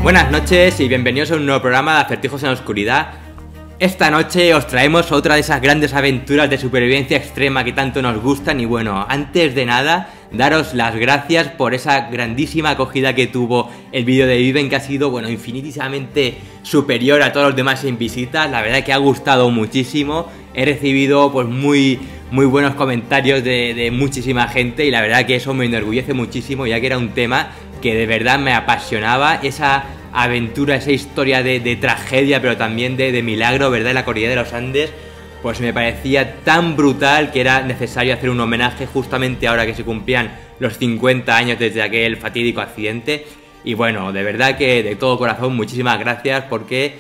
Buenas noches y bienvenidos a un nuevo programa de Acertijos en la Oscuridad. Esta noche os traemos otra de esas grandes aventuras de supervivencia extrema que tanto nos gustan. Y bueno, antes de nada, daros las gracias por esa grandísima acogida que tuvo el vídeo de Viven, que ha sido, bueno, infinitísimamente superior a todos los demás en visitas. La verdad que ha gustado muchísimo. He recibido pues muy buenos comentarios de muchísima gente y la verdad que eso me enorgullece muchísimo, ya que era un tema que de verdad me apasionaba. Esa aventura, esa historia de tragedia, pero también de milagro, ¿verdad? En la cordillera de los Andes, pues me parecía tan brutal que era necesario hacer un homenaje justamente ahora que se cumplían los 50 años desde aquel fatídico accidente. Y bueno, de verdad que de todo corazón muchísimas gracias, porque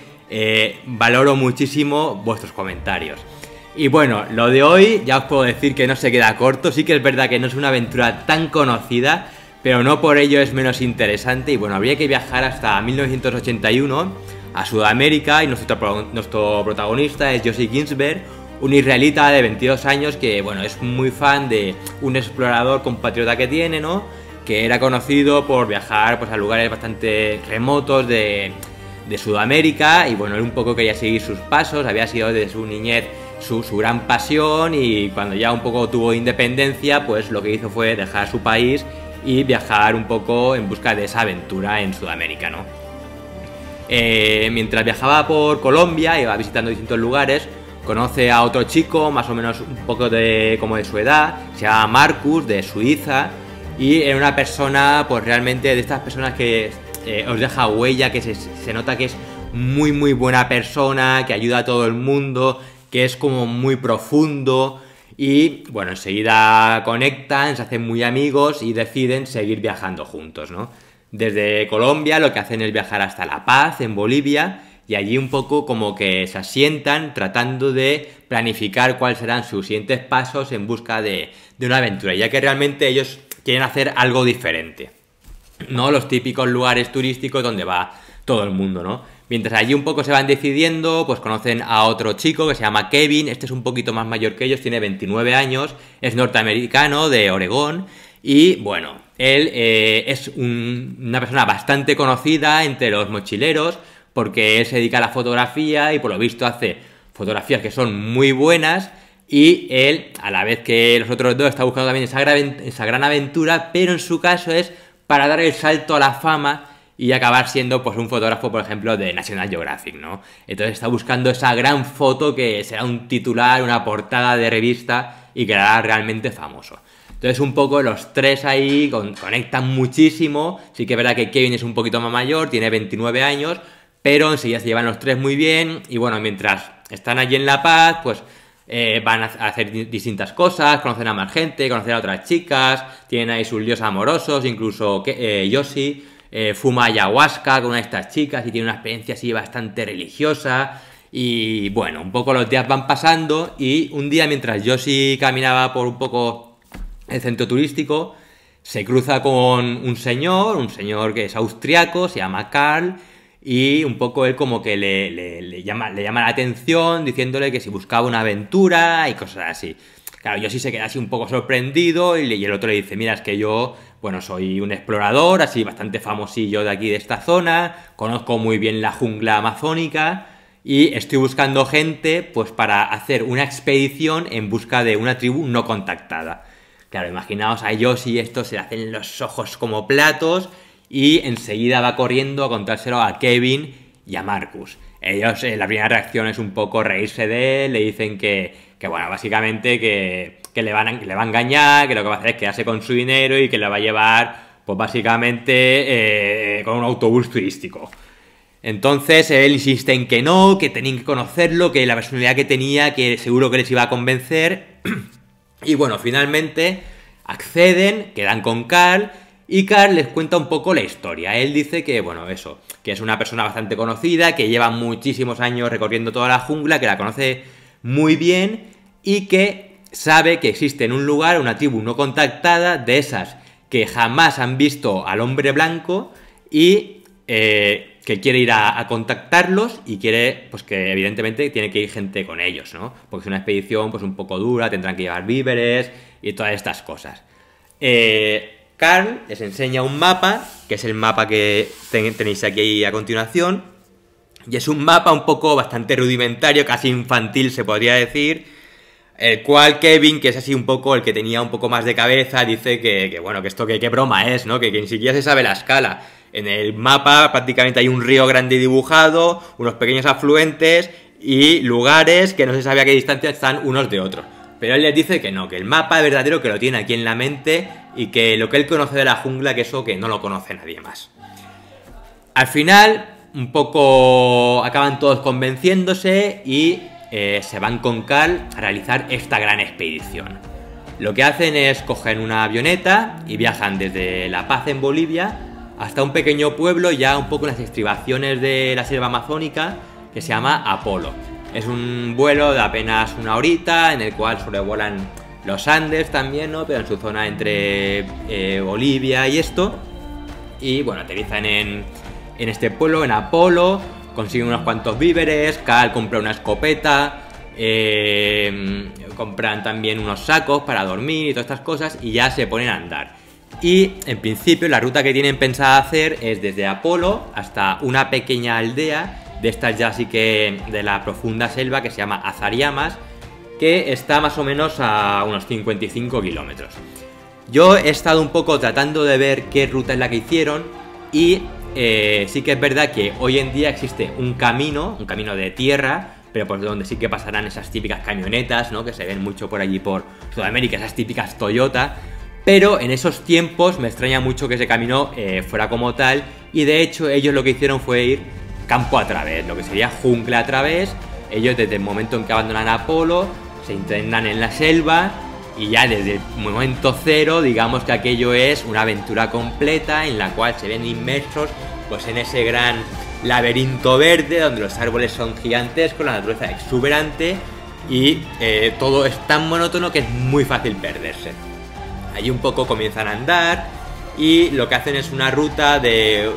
valoro muchísimo vuestros comentarios. Y bueno, lo de hoy ya os puedo decir que no se queda corto. Sí que es verdad que no es una aventura tan conocida, pero no por ello es menos interesante. Y bueno, habría que viajar hasta 1981 a Sudamérica, y nuestro protagonista es Yossi Ginsberg, un israelita de 22 años que, bueno, es muy fan de un explorador compatriota que tiene, ¿no? Que era conocido por viajar pues a lugares bastante remotos de Sudamérica, y bueno, él un poco quería seguir sus pasos. Había sido desde su niñez su gran pasión, y cuando ya un poco tuvo independencia, pues lo que hizo fue dejar su país y viajar un poco en busca de esa aventura en Sudamérica, ¿no? Mientras viajaba por Colombia, iba visitando distintos lugares, conoce a otro chico más o menos un poco como de su edad, se llama Marcus, de Suiza, y era una persona, pues realmente de estas personas que os deja huella, que se nota que es muy buena persona, que ayuda a todo el mundo, que es como muy profundo. Y bueno, enseguida conectan, se hacen muy amigos y deciden seguir viajando juntos, ¿no? Desde Colombia lo que hacen es viajar hasta La Paz, en Bolivia, y allí un poco como que se asientan tratando de planificar cuáles serán sus siguientes pasos en busca de una aventura, ya que realmente ellos quieren hacer algo diferente, no los típicos lugares turísticos donde va todo el mundo, ¿no? Mientras allí un poco se van decidiendo, pues conocen a otro chico que se llama Kevin. Este es un poquito más mayor que ellos, tiene 29 años, es norteamericano, de Oregón, y bueno, él es una persona bastante conocida entre los mochileros, porque él se dedica a la fotografía y por lo visto hace fotografías que son muy buenas, y él, a la vez que los otros dos, está buscando también esa gran aventura, pero en su caso es para dar el salto a la fama y acabar siendo pues un fotógrafo, por ejemplo, de National Geographic, ¿no? Entonces está buscando esa gran foto que será un titular, una portada de revista y que la hará realmente famoso. Entonces un poco los tres ahí conectan muchísimo. Sí que es verdad que Kevin es un poquito más mayor, tiene 29 años, pero enseguida se llevan los tres muy bien. Y bueno, mientras están allí en La Paz, pues van a hacer distintas cosas, conocen a más gente, conocen a otras chicas, tienen ahí sus líos amorosos, incluso Yossi fuma ayahuasca con una de estas chicas y tiene una experiencia así bastante religiosa. Y bueno, un poco los días van pasando, y un día mientras Yossi caminaba por un poco el centro turístico, se cruza con un señor que es austriaco, se llama Karl, y un poco él como que le llama la atención diciéndole que si buscaba una aventura y cosas así. Claro, Yossi se queda así un poco sorprendido, y el otro le dice: mira, es que yo, bueno, soy un explorador así bastante famosillo de aquí, de esta zona, conozco muy bien la jungla amazónica y estoy buscando gente pues para hacer una expedición en busca de una tribu no contactada. Claro, imaginaos a Yossi, esto se le hacen los ojos como platos, y enseguida va corriendo a contárselo a Kevin y a Marcus. Ellos, la primera reacción es un poco reírse de él, le dicen que bueno, básicamente que le va a engañar, que lo que va a hacer es quedarse con su dinero y que le va a llevar, pues básicamente, con un autobús turístico. Entonces él insiste en que no, que tenían que conocerlo, que la personalidad que tenía, que seguro que les iba a convencer. Y bueno, finalmente acceden, quedan con Karl, y Karl les cuenta un poco la historia. Él dice que, bueno, eso, que es una persona bastante conocida, que lleva muchísimos años recorriendo toda la jungla, que la conoce muy bien, y que sabe que existe en un lugar una tribu no contactada, de esas que jamás han visto al hombre blanco, y que quiere ir a contactarlos, y quiere, pues que evidentemente tiene que ir gente con ellos, ¿no? Porque es una expedición pues un poco dura, tendrán que llevar víveres y todas estas cosas. Carl les enseña un mapa, que es el mapa que tenéis aquí a continuación, y es un mapa un poco bastante rudimentario, casi infantil se podría decir, el cual Kevin, que es así un poco el que tenía un poco más de cabeza, dice que bueno, que esto que qué broma es, ¿no? Que ni siquiera se sabe la escala. En el mapa prácticamente hay un río grande dibujado, unos pequeños afluentes y lugares que no se sabe a qué distancia están unos de otros. Pero él les dice que no, que el mapa verdadero que lo tiene aquí en la mente y que lo que él conoce de la jungla, que eso que no lo conoce nadie más. Al final, un poco acaban todos convenciéndose y se van con Carl a realizar esta gran expedición. Lo que hacen es coger una avioneta y viajan desde La Paz en Bolivia hasta un pequeño pueblo ya un poco en las estribaciones de la selva amazónica que se llama Apolo. Es un vuelo de apenas una horita en el cual sobrevuelan los Andes también, ¿no? Pero en su zona entre Bolivia y esto. Y bueno, aterrizan en este pueblo, en Apolo, consiguen unos cuantos víveres, Carl compra una escopeta, compran también unos sacos para dormir y todas estas cosas y ya se ponen a andar. Y en principio la ruta que tienen pensada hacer es desde Apolo hasta una pequeña aldea de estas ya así que de la profunda selva que se llama Azariamas, que está más o menos a unos 55 kilómetros. Yo he estado un poco tratando de ver qué ruta es la que hicieron y sí que es verdad que hoy en día existe un camino de tierra, pero por donde sí que pasarán esas típicas camionetas, ¿no? Que se ven mucho por allí por Sudamérica, esas típicas Toyota. Pero en esos tiempos me extraña mucho que ese camino fuera como tal y de hecho ellos lo que hicieron fue ir campo a través, lo que sería jungla a través. Ellos desde el momento en que abandonan Apolo se internan en la selva y ya desde el momento cero digamos que aquello es una aventura completa en la cual se ven inmersos pues en ese gran laberinto verde donde los árboles son gigantescos, la naturaleza exuberante y todo es tan monótono que es muy fácil perderse. Allí un poco comienzan a andar y lo que hacen es una ruta de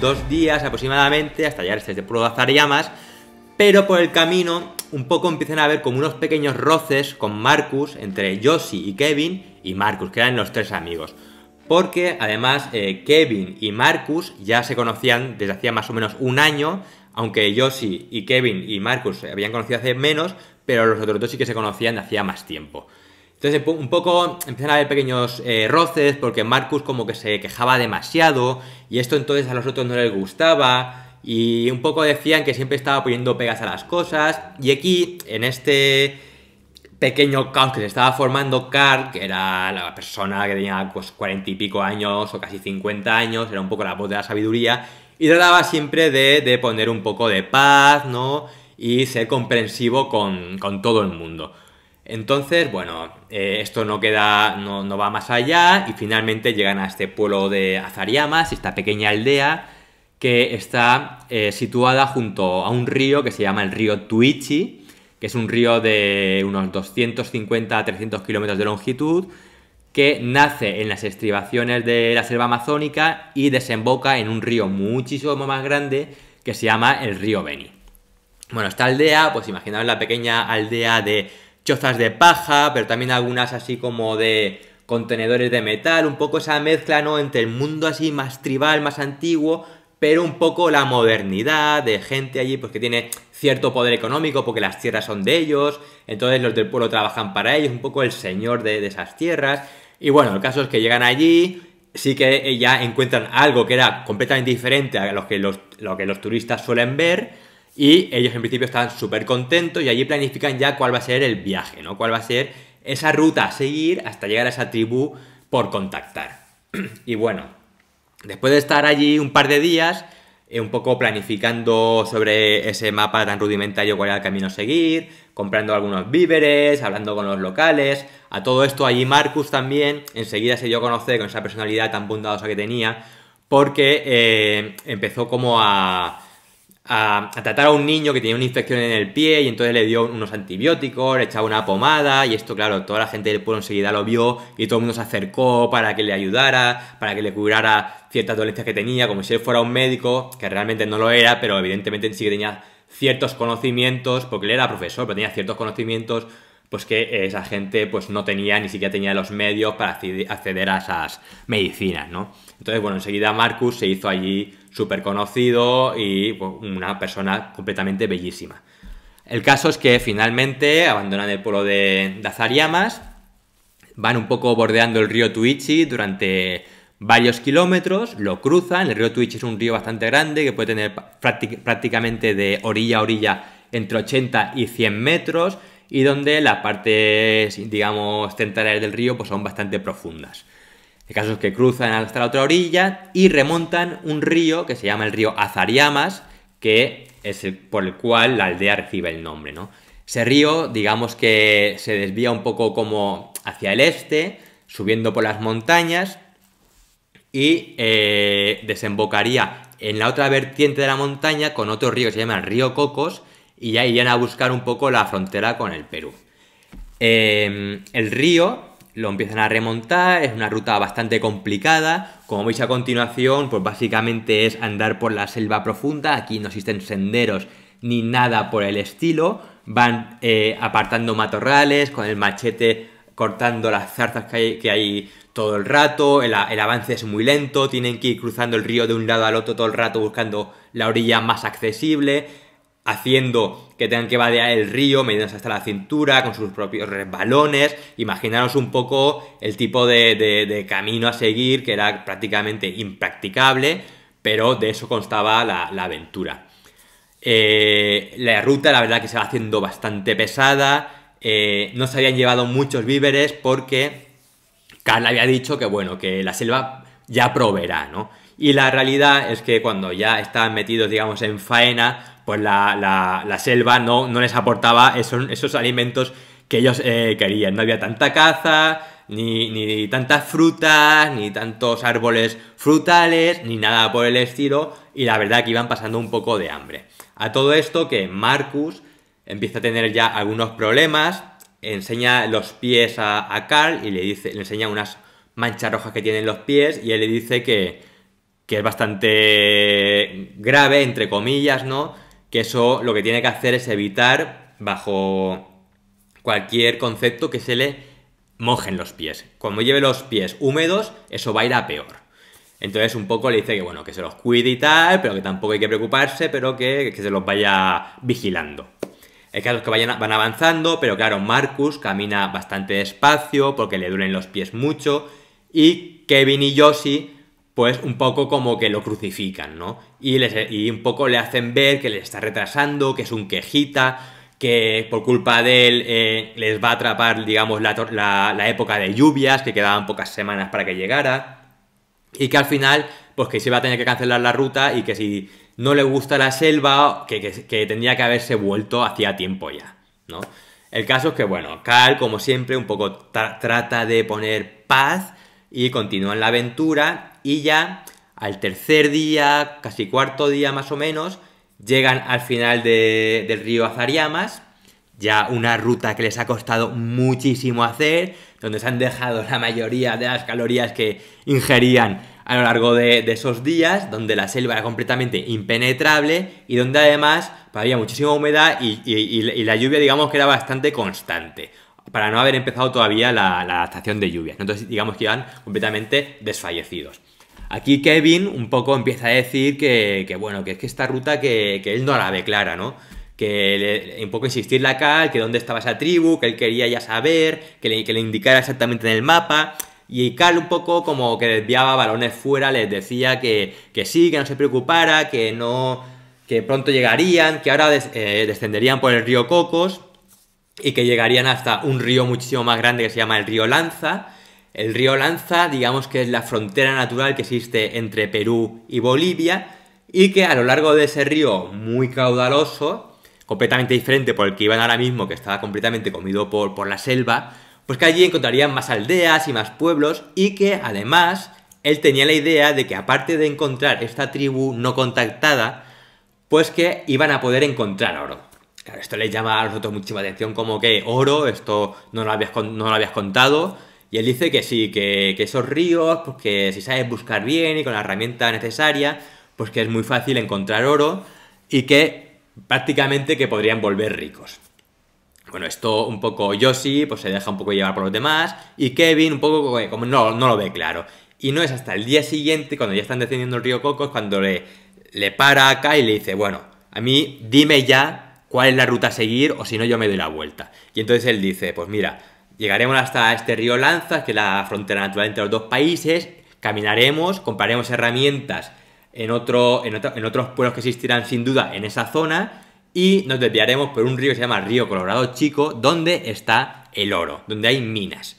2 días aproximadamente hasta llegar hasta este pueblo de Azariamas, pero por el camino un poco empiezan a haber como unos pequeños roces con Marcus entre Josie y Kevin y Marcus, que eran los 3 amigos. Porque además Kevin y Marcus ya se conocían desde hacía más o menos un año, aunque Josie y Kevin y Marcus se habían conocido hace menos, pero los otros 2 sí que se conocían de hacía más tiempo. Entonces un poco empiezan a haber pequeños roces porque Marcus como que se quejaba demasiado y esto entonces a los otros no les gustaba y un poco decían que siempre estaba poniendo pegas a las cosas y aquí en este pequeño caos que se estaba formando Carl, que era la persona que tenía pues 40 y pico años o casi 50 años, era un poco la voz de la sabiduría y trataba siempre de poner un poco de paz, ¿no? Y ser comprensivo con todo el mundo. Entonces, bueno, esto no va más allá y finalmente llegan a este pueblo de Azariamas, esta pequeña aldea que está situada junto a un río que se llama el río Tuichi, que es un río de unos 250 a 300 kilómetros de longitud, que nace en las estribaciones de la selva amazónica y desemboca en un río muchísimo más grande que se llama el río Beni. Bueno, esta aldea, pues imaginaos la pequeña aldea de chozas de paja, pero también algunas así como de contenedores de metal, un poco esa mezcla, ¿no? Entre el mundo así más tribal, más antiguo, pero un poco la modernidad de gente allí pues que tiene cierto poder económico porque las tierras son de ellos, entonces los del pueblo trabajan para ellos, un poco el señor de esas tierras. Y bueno, el caso es que llegan allí, sí que ya encuentran algo que era completamente diferente a lo que los turistas suelen ver. Y ellos en principio están súper contentos y allí planifican ya cuál va a ser el viaje, ¿no? Cuál va a ser esa ruta a seguir hasta llegar a esa tribu por contactar. Y bueno, después de estar allí un par de días, un poco planificando sobre ese mapa tan rudimentario cuál era el camino a seguir, comprando algunos víveres, hablando con los locales, a todo esto allí Marcus también enseguida se dio a conocer con esa personalidad tan bondadosa que tenía, porque empezó como a tratar a un niño que tenía una infección en el pie y entonces le dio unos antibióticos, le echaba una pomada y esto claro, toda la gente del pueblo enseguida lo vio y todo el mundo se acercó para que le ayudara, para que le curara ciertas dolencias que tenía, como si él fuera un médico, que realmente no lo era, pero evidentemente sí que tenía ciertos conocimientos, porque él era profesor, pero tenía ciertos conocimientos pues que esa gente pues no tenía, ni siquiera tenía los medios para acceder a esas medicinas, ¿no? Entonces, bueno, enseguida Marcus se hizo allí súper conocido y pues, una persona completamente bellísima. El caso es que finalmente abandonan el pueblo de Azariamas, van un poco bordeando el río Tuichi durante varios kilómetros, lo cruzan. El río Tuichi es un río bastante grande que puede tener prácticamente de orilla a orilla entre 80 y 100 metros y donde las partes, digamos, centrales del río pues son bastante profundas. El caso es que cruzan hasta la otra orilla y remontan un río que se llama el río Azariamas, que es por el cual la aldea recibe el nombre, ¿no? Ese río, digamos que se desvía un poco como hacia el este, subiendo por las montañas y desembocaría en la otra vertiente de la montaña con otro río que se llama el río Cocos y ya irían a buscar un poco la frontera con el Perú. El río lo empiezan a remontar, es una ruta bastante complicada. Como veis a continuación, pues básicamente es andar por la selva profunda. Aquí no existen senderos ni nada por el estilo. Van apartando matorrales, con el machete cortando las zarzas que hay todo el rato. El avance es muy lento, tienen que ir cruzando el río de un lado al otro todo el rato buscando la orilla más accesible, haciendo que tengan que vadear el río mediándose hasta la cintura con sus propios resbalones. Imaginaros un poco el tipo de camino a seguir, que era prácticamente impracticable, pero de eso constaba la aventura. La ruta, la verdad, que se va haciendo bastante pesada. No se habían llevado muchos víveres porque Karl había dicho que, bueno, que la selva ya proveerá, ¿no? Y la realidad es que cuando ya estaban metidos, digamos, en faena, pues la selva no les aportaba esos alimentos que ellos querían. No había tanta caza, ni tantas frutas, ni tantos árboles frutales, ni nada por el estilo, y la verdad que iban pasando un poco de hambre. A todo esto que Marcus empieza a tener ya algunos problemas, enseña los pies a Karl y le enseña unas manchas rojas que tiene en los pies y él le dice que es bastante grave, entre comillas, ¿no? Que eso lo que tiene que hacer es evitar, bajo cualquier concepto, que se le mojen los pies. Cuando lleve los pies húmedos, eso va a ir a peor. Entonces un poco le dice que, bueno, que se los cuide y tal, pero que tampoco hay que preocuparse, pero que se los vaya vigilando. El caso es que van avanzando, pero claro, Marcus camina bastante despacio porque le duelen los pies mucho y Kevin y Josie pues un poco como que lo crucifican, ¿no? Y un poco le hacen ver que le está retrasando, que es un quejita, que por culpa de él les va a atrapar, digamos, la época de lluvias, que quedaban pocas semanas para que llegara, y que al final, pues que se va a tener que cancelar la ruta y que si no le gusta la selva, que tendría que haberse vuelto hacía tiempo ya, ¿no? El caso es que, bueno, Karl, como siempre, un poco trata de poner paz y continúan la aventura y ya al tercer día, casi cuarto día más o menos, llegan al final del río Azariamas, ya una ruta que les ha costado muchísimo hacer, donde se han dejado la mayoría de las calorías que ingerían a lo largo de esos días, donde la selva era completamente impenetrable y donde además había muchísima humedad y la lluvia, digamos, que era bastante constante, para no haber empezado todavía la estación de lluvias. Entonces, digamos que iban completamente desfallecidos. Aquí Kevin un poco empieza a decir que bueno, que es que esta ruta que él no la ve clara, ¿no? Que un poco insistirle a Karl que dónde estaba esa tribu, que él quería ya saber, que le indicara exactamente en el mapa. Y Karl un poco como que desviaba balones fuera, les decía que sí, que no se preocupara, que pronto llegarían, que ahora descenderían por el río Cocos y que llegarían hasta un río muchísimo más grande que se llama el río Lanza. El río Lanza, digamos que es la frontera natural que existe entre Perú y Bolivia y que a lo largo de ese río muy caudaloso, completamente diferente por el que iban ahora mismo, que estaba completamente comido por la selva, pues que allí encontrarían más aldeas y más pueblos y que además él tenía la idea de que aparte de encontrar esta tribu no contactada, pues que iban a poder encontrar oro. Claro, esto les llama a nosotros muchísima atención, como que oro, esto no lo habías contado. Y él dice que sí, que esos ríos, pues que si sabes buscar bien y con la herramienta necesaria, pues que es muy fácil encontrar oro y que prácticamente que podrían volver ricos. Bueno, esto un poco Yoshi, pues se deja un poco llevar por los demás, y Kevin un poco como no lo ve claro. Y no es hasta el día siguiente, cuando ya están descendiendo el río Cocos, cuando le para acá y le dice, bueno, a mí dime ya cuál es la ruta a seguir, o si no yo me doy la vuelta. Y entonces él dice, pues mira, llegaremos hasta este río Lanzas, que es la frontera natural entre los dos países, caminaremos, compraremos herramientas en otros pueblos que existirán sin duda en esa zona, y nos desviaremos por un río que se llama Río Colorado Chico, donde está el oro, donde hay minas.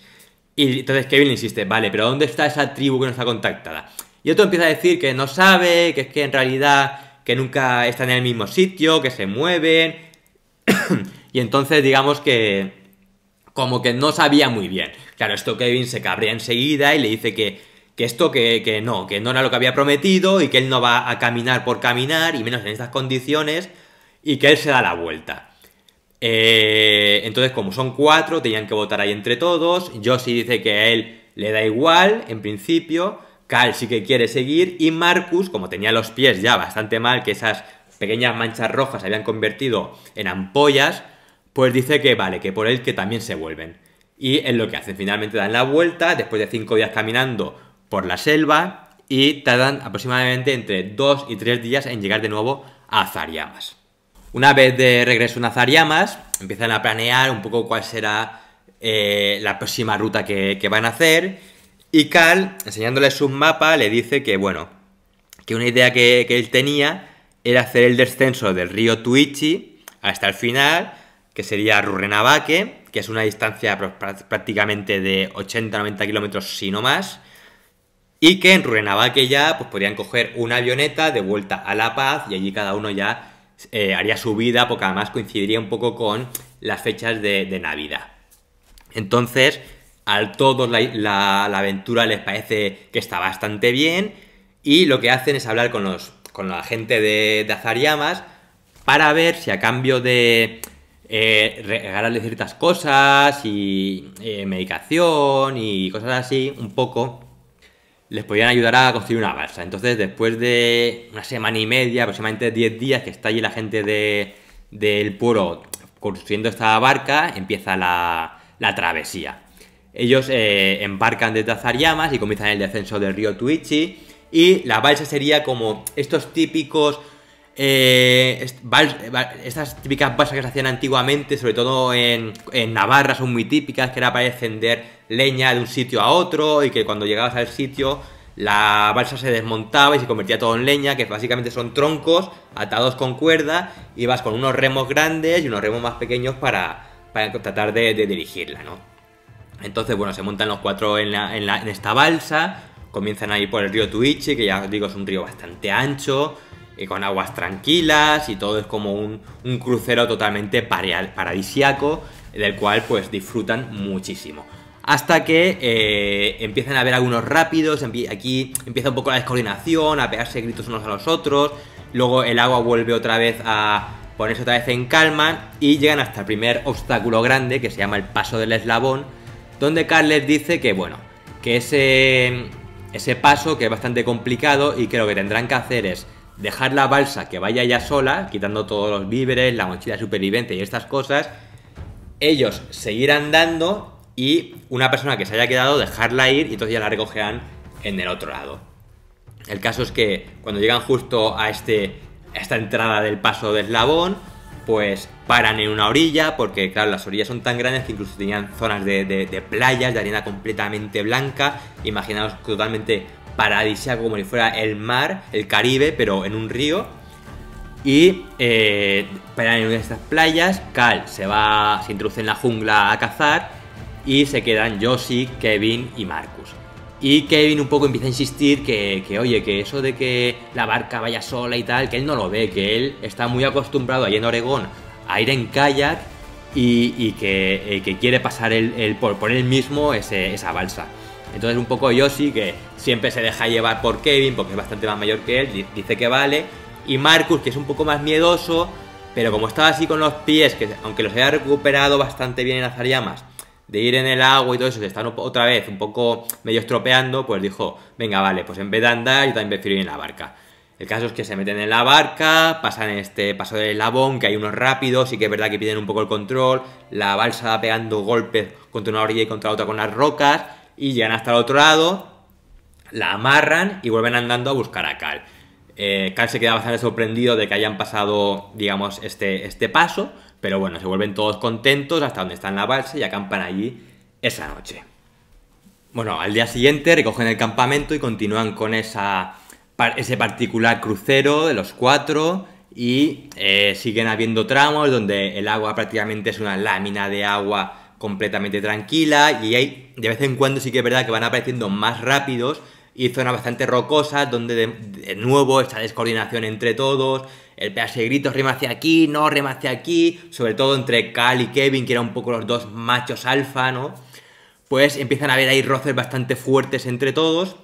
Y entonces Kevin le insiste, vale, pero ¿dónde está esa tribu que no está contactada? Y otro empieza a decir que no sabe, que es que en realidad que nunca están en el mismo sitio, que se mueven. Y entonces digamos que como que no sabía muy bien. Claro, esto Kevin se cabrea enseguida y le dice que no era lo que había prometido y que él no va a caminar por caminar, y menos en estas condiciones, y que él se da la vuelta. Entonces, como son 4, tenían que votar ahí entre todos. Yoshi dice que a él le da igual, en principio. Cal sí que quiere seguir. Y Marcus, como tenía los pies ya bastante mal, que esas pequeñas manchas rojas se habían convertido en ampollas, pues dice que vale, que por él que también se vuelven. Y es lo que hacen. Finalmente dan la vuelta, después de 5 días caminando por la selva, y tardan aproximadamente entre 2 y 3 días en llegar de nuevo a Azariamas. Una vez de regreso en Azariamas, empiezan a planear un poco cuál será la próxima ruta que van a hacer. Y Cal, enseñándole su mapa, le dice que, bueno, que una idea que él tenía era hacer el descenso del río Tuichi hasta el final, que sería Rurrenabaque, que es una distancia prácticamente de 80-90 kilómetros, si no más. Y que en Rurrenabaque ya pues podrían coger una avioneta de vuelta a La Paz, y allí cada uno ya haría su vida, porque además coincidiría un poco con las fechas de Navidad. Entonces, a todos la aventura les parece que está bastante bien, y lo que hacen es hablar con la gente de Azariamas para ver si a cambio de regalarle ciertas cosas y medicación y cosas así, un poco les podían ayudar a construir una balsa. Entonces, después de una semana y media, aproximadamente 10 días que está allí la gente del pueblo construyendo esta barca, empieza la travesía. Ellos embarcan desde Azariamas y comienzan el descenso del río Tuichi, y la balsa sería como estos típicos estas típicas balsas que se hacían antiguamente, sobre todo en Navarra, son muy típicas, que era para encender leña de un sitio a otro, y que cuando llegabas al sitio la balsa se desmontaba y se convertía todo en leña, que básicamente son troncos atados con cuerda, y vas con unos remos grandes y unos remos más pequeños para tratar de dirigirla, ¿no? Entonces, bueno, se montan los 4 en esta balsa, comienzan a ir por el río Tuichi, que ya os digo es un río bastante ancho, con aguas tranquilas, y todo es como un crucero totalmente paradisiaco, del cual pues disfrutan muchísimo. Hasta que empiezan a haber algunos rápidos, aquí empieza un poco la descoordinación, a pegarse gritos unos a los otros, luego el agua vuelve otra vez a ponerse otra vez en calma, y llegan hasta el primer obstáculo grande, que se llama el Paso del Eslabón, donde Carl les dice que, bueno, que ese paso, que es bastante complicado, y que lo que tendrán que hacer es dejar la balsa que vaya ya sola, quitando todos los víveres, la mochila superviviente y estas cosas, ellos seguir andando, y una persona que se haya quedado dejarla ir, y entonces ya la recogerán en el otro lado. El caso es que cuando llegan justo a esta entrada del Paso del Eslabón, pues paran en una orilla, porque claro, las orillas son tan grandes que incluso tenían zonas de playas, de arena completamente blanca, imaginaos, totalmente paradisíaco, como si fuera el mar, el Caribe, pero en un río. Y paran en una de estas playas, Cal se introduce en la jungla a cazar, y se quedan Yoshi, Kevin y Marcus. Y Kevin un poco empieza a insistir que oye, que eso de que la barca vaya sola y tal, que él no lo ve, que él está muy acostumbrado allí en Oregón a ir en kayak, y que quiere pasar por él mismo esa balsa. Entonces un poco Yoshi, que siempre se deja llevar por Kevin, porque es bastante más mayor que él, dice que vale. Y Marcus, que es un poco más miedoso, pero como estaba así con los pies, que aunque los había recuperado bastante bien en Azariamas, de ir en el agua y todo eso, se están otra vez un poco medio estropeando, pues dijo, venga, vale, pues en vez de andar, yo también prefiero ir en la barca. El caso es que se meten en la barca, pasan este paso del eslabón, que hay unos rápidos, y que es verdad que pierden un poco el control, la balsa va pegando golpes contra una orilla y contra la otra con las rocas, y llegan hasta el otro lado, la amarran y vuelven andando a buscar a Cal. Cal se queda bastante sorprendido de que hayan pasado, digamos, este paso, pero bueno, se vuelven todos contentos hasta donde está en la balsa y acampan allí esa noche. Bueno, al día siguiente recogen el campamento y continúan con ese particular crucero de los 4 y siguen habiendo tramos donde el agua prácticamente es una lámina de agua completamente tranquila y hay, de vez en cuando sí que es verdad que van apareciendo más rápidos y zonas bastante rocosas donde de nuevo esta descoordinación entre todos, el pegarse de gritos, rema hacia aquí, no, rema hacia aquí, sobre todo entre Cal y Kevin, que eran un poco los dos machos alfa, ¿no? Pues empiezan a haber ahí roces bastante fuertes entre todos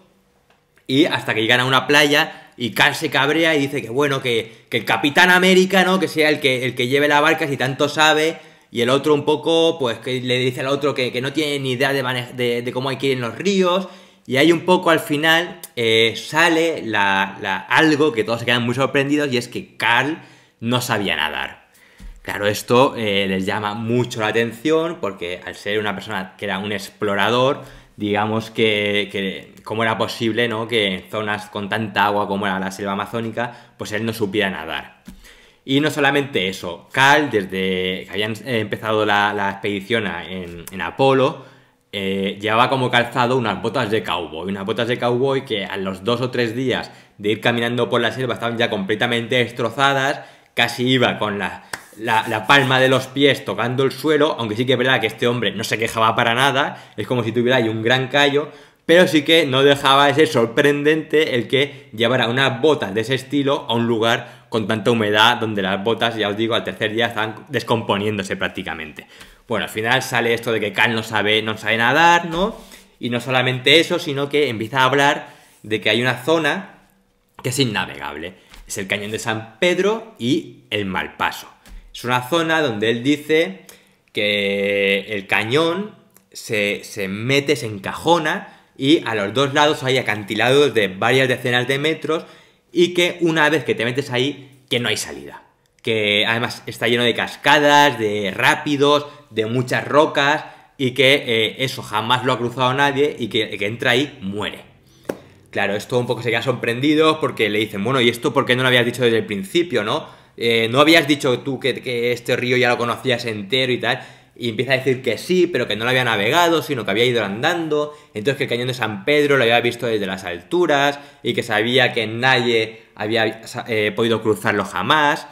y hasta que llegan a una playa y Cal se cabrea y dice que bueno, que el Capitán América, ¿no? Que sea el que lleve la barca si tanto sabe, y el otro un poco, pues que le dice al otro que no tiene ni idea de cómo hay que ir en los ríos. Y ahí un poco al final sale algo que todos se quedan muy sorprendidos y es que Cal no sabía nadar. Claro, esto les llama mucho la atención porque al ser una persona que era un explorador, digamos que cómo era posible, ¿no? Que en zonas con tanta agua como era la selva amazónica, pues él no supiera nadar. Y no solamente eso, Cal, desde que habían empezado la expedición en Apolo, llevaba como calzado unas botas de cowboy que a los 2 o 3 días de ir caminando por la selva estaban ya completamente destrozadas, casi iba con la palma de los pies tocando el suelo, aunque sí que es verdad que este hombre no se quejaba para nada, es como si tuviera ahí un gran callo, pero sí que no dejaba de ser sorprendente el que llevara unas botas de ese estilo a un lugar con tanta humedad donde las botas, ya os digo, al tercer día estaban descomponiéndose prácticamente. Bueno, al final sale esto de que Cal no sabe nadar, ¿no? Y no solamente eso, sino que empieza a hablar de que hay una zona que es innavegable. Es el Cañón de San Pedro y el Malpaso. Es una zona donde él dice que el cañón se mete, se encajona y a los dos lados hay acantilados de varias decenas de metros y que una vez que te metes ahí, que no hay salida. Que además está lleno de cascadas, de rápidos, de muchas rocas y que eso jamás lo ha cruzado nadie y que el que entra ahí muere. Claro, esto un poco se queda sorprendido porque le dicen, bueno, ¿y esto por qué no lo habías dicho desde el principio, no? ¿No habías dicho tú que este río ya lo conocías entero y tal? Y empieza a decir que sí, pero que no lo había navegado, sino que había ido andando. Entonces que el Cañón de San Pedro lo había visto desde las alturas y que sabía que nadie había podido cruzarlo jamás.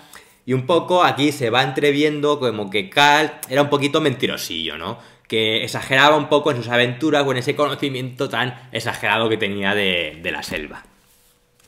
Y un poco aquí se va entreviendo como que Cal era un poquito mentirosillo, ¿no? Que exageraba un poco en sus aventuras con ese conocimiento tan exagerado que tenía de la selva.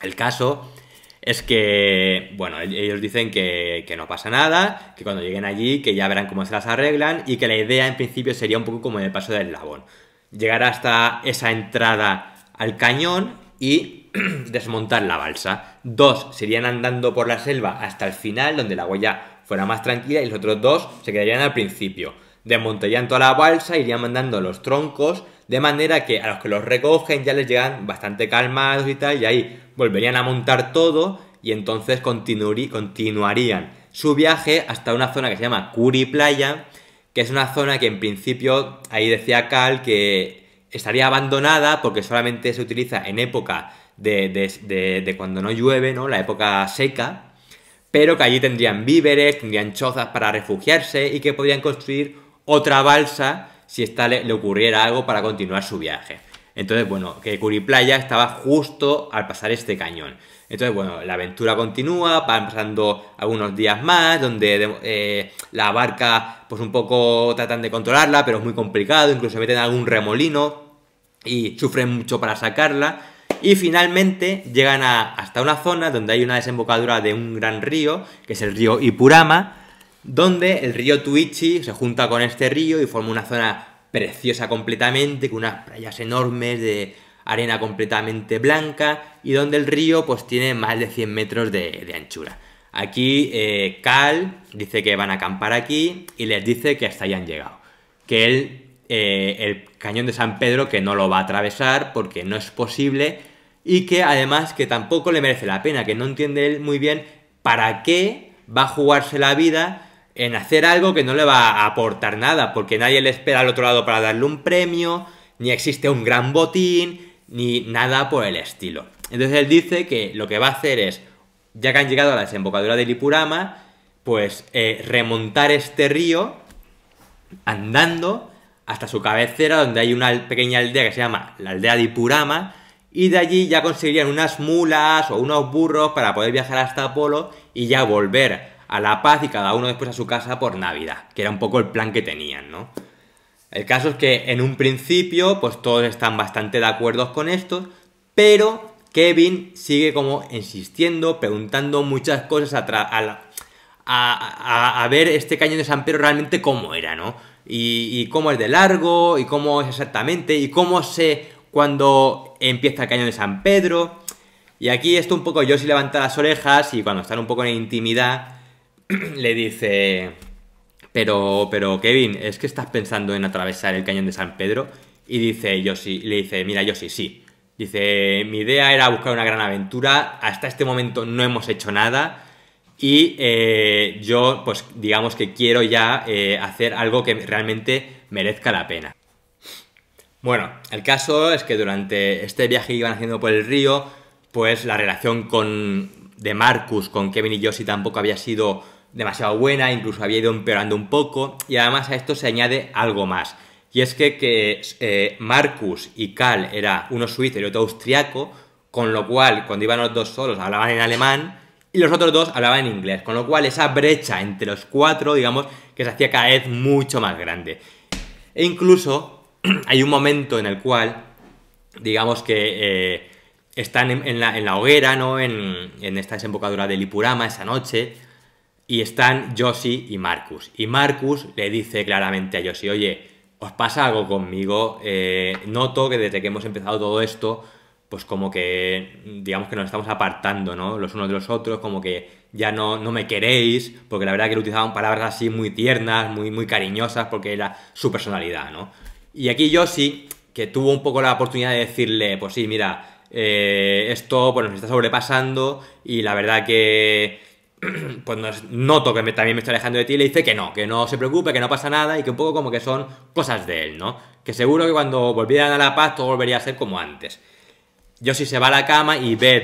El caso es que, bueno, ellos dicen que no pasa nada, que cuando lleguen allí que ya verán cómo se las arreglan y que la idea en principio sería un poco como en el paso del eslabón. Llegar hasta esa entrada al cañón y desmontar la balsa. 2 se irían andando por la selva hasta el final, donde la agua ya fuera más tranquila, y los otros 2 se quedarían al principio. Desmontarían toda la balsa, irían mandando los troncos, de manera que a los que los recogen ya les llegan bastante calmados y tal, y ahí volverían a montar todo, y entonces continuarían su viaje hasta una zona que se llama Curi Playa, que es una zona que en principio, ahí decía Cal, que estaría abandonada porque solamente se utiliza en época de cuando no llueve, ¿no? La época seca, pero que allí tendrían víveres, tendrían chozas para refugiarse y que podrían construir otra balsa si esta le ocurriera algo para continuar su viaje. Entonces, bueno, que Curi Playa estaba justo al pasar este cañón. Entonces, bueno, la aventura continúa, van pasando algunos días más, donde la barca, pues un poco tratan de controlarla, pero es muy complicado, incluso se meten en algún remolino y sufren mucho para sacarla. Y finalmente llegan hasta una zona donde hay una desembocadura de un gran río, que es el río Ipurama, donde el río Tuichi se junta con este río y forma una zona preciosa completamente, con unas playas enormes de arena completamente blanca y donde el río pues tiene más de 100 metros de anchura. Aquí Cal dice que van a acampar aquí y les dice que hasta ahí han llegado. Que el Cañón de San Pedro que no lo va a atravesar porque no es posible y que además que tampoco le merece la pena, que no entiende él muy bien para qué va a jugarse la vida en hacer algo que no le va a aportar nada, porque nadie le espera al otro lado para darle un premio, ni existe un gran botín, ni nada por el estilo. Entonces él dice que lo que va a hacer es, ya que han llegado a la desembocadura del Lipurama, pues remontar este río andando hasta su cabecera, donde hay una pequeña aldea que se llama la aldea de Lipurama, y de allí ya conseguirían unas mulas o unos burros para poder viajar hasta Apolo y ya volver a La Paz y cada uno después a su casa por Navidad, que era un poco el plan que tenían, ¿no? El caso es que en un principio pues todos están bastante de acuerdo con esto, pero Kevin sigue como insistiendo, preguntando muchas cosas a ver este cañón de San Pedro realmente cómo era, ¿no? Y cómo es de largo, y cómo es exactamente, y cómo sé cuándo empieza el cañón de San Pedro. Y aquí esto un poco Yoshi levanta las orejas y cuando están un poco en intimidad le dice, pero Kevin, ¿es que estás pensando en atravesar el cañón de San Pedro? Y dice Yoshi, le dice, mira Yoshi, sí. Dice, mi idea era buscar una gran aventura, hasta este momento no hemos hecho nada y yo, pues digamos que quiero ya hacer algo que realmente merezca la pena. Bueno, el caso es que durante este viaje que iban haciendo por el río, pues la relación de Marcus con Kevin y Yoshi tampoco había sido demasiado buena, incluso había ido empeorando un poco, y además a esto se añade algo más, y es que Marcus y Cal era uno suizo y otro austriaco, con lo cual cuando iban los dos solos hablaban en alemán y los otros dos hablaban en inglés, con lo cual esa brecha entre los cuatro, digamos, que se hacía cada vez mucho más grande. E incluso hay un momento en el cual, digamos que están en la hoguera, ¿no? En esta desembocadura del Lipurama esa noche, y están Yoshi y Marcus. Y Marcus le dice claramente a Yoshi, oye, ¿os pasa algo conmigo? Noto que desde que hemos empezado todo esto, pues como que, digamos que nos estamos apartando, ¿no? Los unos de los otros, como que ya no me queréis, porque la verdad que le utilizaban palabras así muy tiernas, muy cariñosas, porque era su personalidad, ¿no? Y aquí Yoshi, que tuvo un poco la oportunidad de decirle, pues sí, mira, esto pues nos está sobrepasando y la verdad que pues noto que también me estoy alejando de ti, y le dice que no se preocupe, que no pasa nada y que un poco como que son cosas de él, ¿no? Que seguro que cuando volvieran a La Paz todo volvería a ser como antes. Yoshi se va a la cama y ve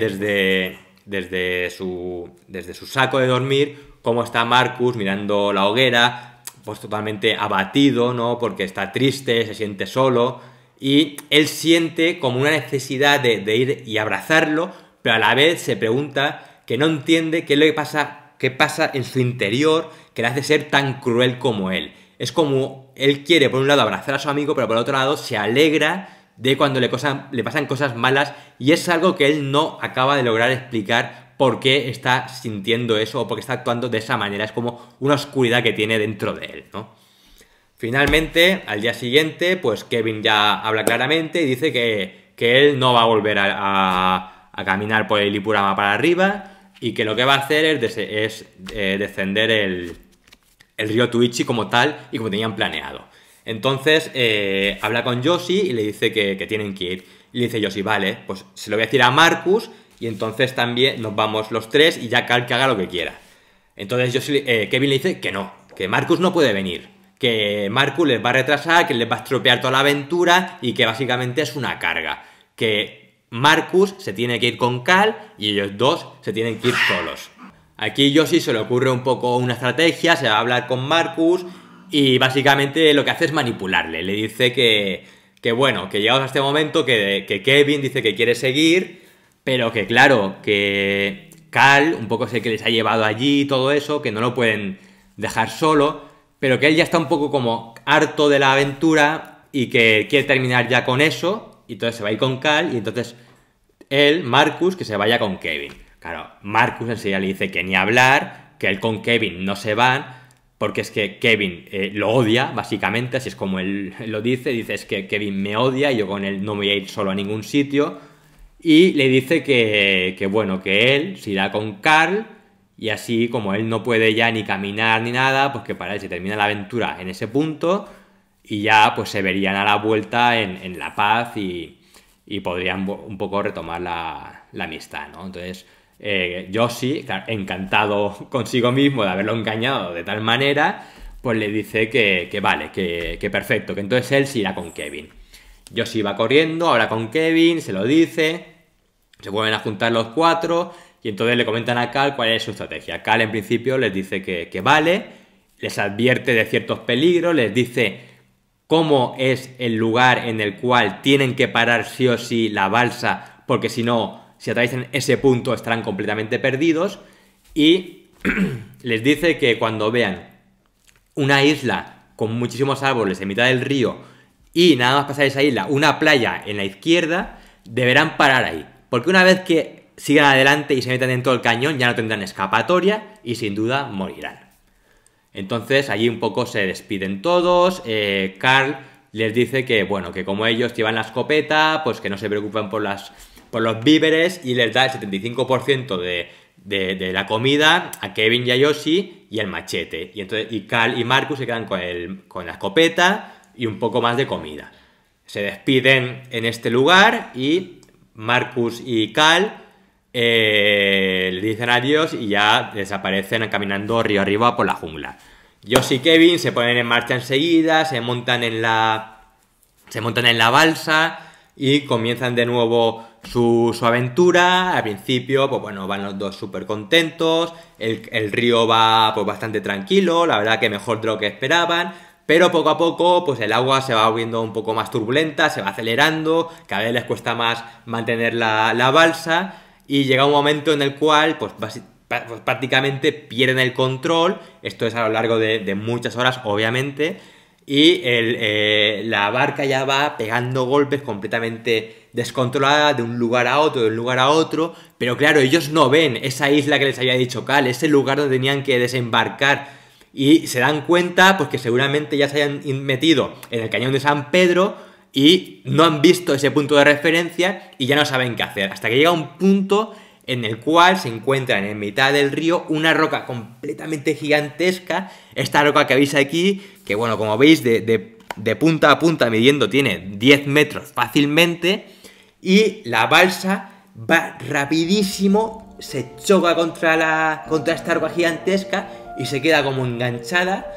desde su saco de dormir cómo está Marcus mirando la hoguera, pues totalmente abatido, ¿no? Porque está triste, se siente solo y él siente como una necesidad de ir y abrazarlo, pero a la vez se pregunta que no entiende qué es lo que pasa en su interior que le hace ser tan cruel como él. Es como él quiere, por un lado, abrazar a su amigo, pero por otro lado se alegra de cuando le pasan cosas malas y es algo que él no acaba de lograr explicar por qué está sintiendo eso o por qué está actuando de esa manera. Es como una oscuridad que tiene dentro de él, ¿no? Finalmente, al día siguiente, pues Kevin ya habla claramente y dice que él no va a volver a caminar por el Lipurama para arriba, y que lo que va a hacer es descender el río Tuichi como tal y como tenían planeado. Entonces habla con Yoshi y le dice que tienen que ir. Y le dice Yoshi, vale, pues se lo voy a decir a Marcus y entonces también nos vamos los tres y ya Cal que haga lo que quiera. Entonces Kevin le dice que no, que Marcus no puede venir, que Marcus les va a retrasar, que les va a estropear toda la aventura y que básicamente es una carga. Que Marcus se tiene que ir con Cal y ellos dos se tienen que ir solos. Aquí Yoshi se le ocurre un poco una estrategia, se va a hablar con Marcus y básicamente lo que hace es manipularle. Le dice que bueno, que llegados a este momento que Kevin dice que quiere seguir, pero que claro, que Cal un poco es el que les ha llevado allí y todo eso, que no lo pueden dejar solo, pero que él ya está un poco como harto de la aventura y que quiere terminar ya con eso. Y entonces se va a ir con Cal y entonces él, Marcus, que se vaya con Kevin. Claro, Marcus enseguida le dice que ni hablar, que él con Kevin no se van, porque es que Kevin lo odia, básicamente, así es como él lo dice es que Kevin me odia y yo con él no voy a ir solo a ningún sitio. Y le dice que bueno, que él se irá con Carl y así como él no puede ya ni caminar ni nada, pues que para él se termina la aventura en ese punto y ya pues se verían a la vuelta en La Paz y y podrían un poco retomar la amistad, ¿no? Entonces, Yoshi, claro, encantado consigo mismo de haberlo engañado de tal manera, pues le dice que vale, que perfecto, que entonces él se irá con Kevin. Yoshi va corriendo, habla con Kevin, se lo dice, se vuelven a juntar los cuatro y entonces le comentan a Cal cuál es su estrategia. Cal en principio les dice que vale, les advierte de ciertos peligros, les dice cómo es el lugar en el cual tienen que parar sí o sí la balsa, porque si no, si atraviesan ese punto estarán completamente perdidos, y les dice que cuando vean una isla con muchísimos árboles en mitad del río y nada más pasar esa isla, una playa en la izquierda, deberán parar ahí, porque una vez que sigan adelante y se metan dentro del cañón ya no tendrán escapatoria y sin duda morirán. Entonces allí un poco se despiden todos. Carl les dice que, bueno, que como ellos llevan la escopeta, pues que no se preocupen por los víveres, y les da el 75% de la comida a Kevin y a Yoshi y el machete. Y entonces Carl y Marcus se quedan con la escopeta y un poco más de comida. Se despiden en este lugar y Marcus y Carl le dicen adiós y ya desaparecen caminando río arriba por la jungla. Yoshi y Kevin se ponen en marcha enseguida, se montan en la balsa y comienzan de nuevo su aventura. Al principio, pues bueno, van los dos súper contentos, el río va pues bastante tranquilo, la verdad que mejor de lo que esperaban, pero poco a poco pues el agua se va volviendo un poco más turbulenta, se va acelerando, cada vez les cuesta más mantener la balsa. Y llega un momento en el cual pues prácticamente pierden el control. Esto es a lo largo de muchas horas, obviamente. Y la barca ya va pegando golpes completamente descontrolada de un lugar a otro, Pero claro, ellos no ven esa isla que les había dicho Cal, ese lugar donde tenían que desembarcar. Y se dan cuenta pues que seguramente ya se hayan metido en el cañón de San Pedro y no han visto ese punto de referencia y ya no saben qué hacer. Hasta que llega un punto en el cual se encuentran en mitad del río una roca completamente gigantesca. Esta roca que veis aquí, que bueno, como veis, de punta a punta midiendo tiene 10 metros fácilmente. Y la balsa va rapidísimo, se choca contra esta roca gigantesca y se queda como enganchada,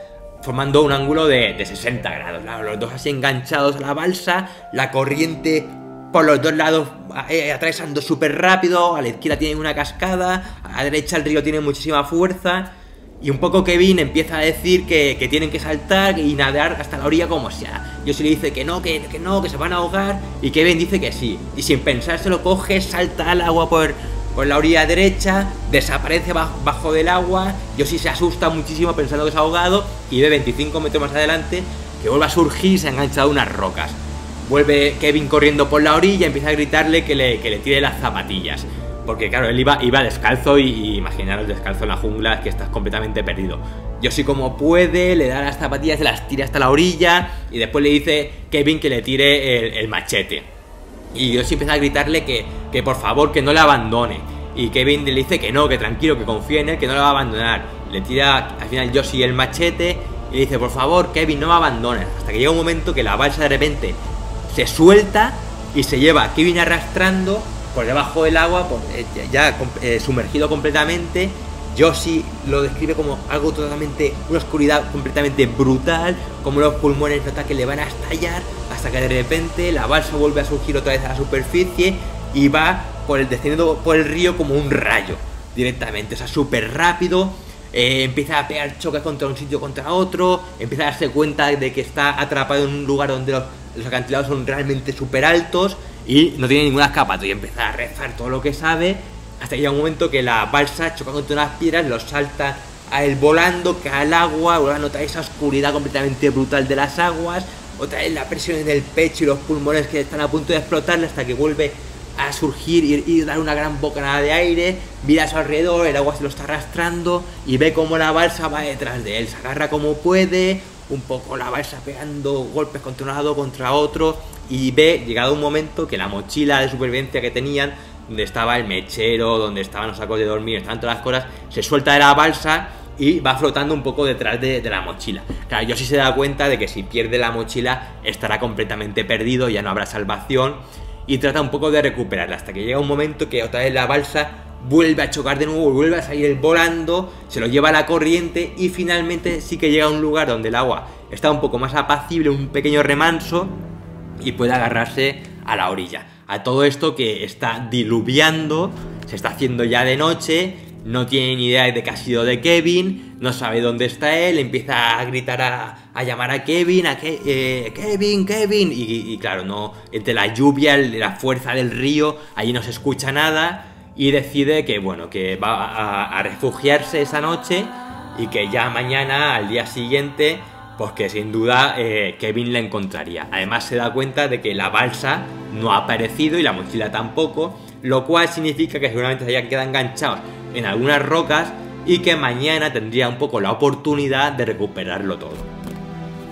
formando un ángulo de 60 grados. Los dos así enganchados a la balsa, la corriente por los dos lados atravesando súper rápido. A la izquierda tiene una cascada, a la derecha el río tiene muchísima fuerza. Y un poco Kevin empieza a decir que tienen que saltar y nadar hasta la orilla como sea. Yoshi le dice que no, que se van a ahogar, y Kevin dice que sí. Y sin pensar se lo coge, salta al agua por la orilla derecha, desaparece bajo del agua. Yoshi se asusta muchísimo pensando que se ha ahogado y ve 25 metros más adelante que vuelve a surgir y se ha enganchado a unas rocas. Vuelve Kevin corriendo por la orilla, empieza a gritarle que le tire las zapatillas. Porque claro, él iba descalzo y imaginaros descalzo en la jungla, es que estás completamente perdido. Yoshi como puede, le da las zapatillas, se las tira hasta la orilla y después le dice Kevin que le tire el machete. Y Yoshi empieza a gritarle que por favor, que no le abandone. Y Kevin le dice que no, que tranquilo, que confíe en él, que no le va a abandonar. Le tira al final Yoshi el machete y le dice, por favor, Kevin, no me abandones. Hasta que llega un momento que la balsa de repente se suelta y se lleva a Kevin arrastrando por debajo del agua, sumergido completamente. Yoshi lo describe como algo totalmente, una oscuridad completamente brutal, como los pulmones nota que le van a estallar, hasta que de repente la balsa vuelve a surgir otra vez a la superficie y va descendiendo por el río como un rayo directamente, o sea, súper rápido. Empieza a pegar choques contra un sitio contra otro, empieza a darse cuenta de que está atrapado en un lugar donde los acantilados son realmente súper altos y no tiene ninguna escapatoria, y empieza a rezar todo lo que sabe, hasta que llega un momento que la balsa choca contra unas piedras, lo salta a él volando, cae al agua, vuelve a notar esa oscuridad completamente brutal de las aguas, otra vez la presión en el pecho y los pulmones que están a punto de explotarle, hasta que vuelve a surgir y dar una gran bocanada de aire, mira a su alrededor, el agua se lo está arrastrando y ve cómo la balsa va detrás de él, se agarra como puede, un poco la balsa pegando golpes contra un lado, contra otro, y ve, llegado un momento, que la mochila de supervivencia que tenían, donde estaba el mechero, donde estaban los sacos de dormir, estaban todas las cosas, se suelta de la balsa y va flotando un poco detrás de la mochila. Claro, Yoshi se da cuenta de que si pierde la mochila estará completamente perdido, ya no habrá salvación. y trata un poco de recuperarla, hasta que llega un momento que otra vez la balsa vuelve a chocar de nuevo, vuelve a salir volando, se lo lleva a la corriente y finalmente sí que llega a un lugar donde el agua está un poco más apacible, un pequeño remanso, y puede agarrarse a la orilla. A todo esto que está diluviando, se está haciendo ya de noche, no tiene ni idea de qué ha sido de Kevin, no sabe dónde está él, empieza a gritar, a llamar a Kevin, Kevin, y claro, no, entre la lluvia, la fuerza del río, allí no se escucha nada, y decide que, bueno, que va a refugiarse esa noche y que ya mañana, al día siguiente, pues que sin duda Kevin la encontraría. Además se da cuenta de que la balsa no ha aparecido y la mochila tampoco, lo cual significa que seguramente se hayan quedado enganchados en algunas rocas y que mañana tendría un poco la oportunidad de recuperarlo todo.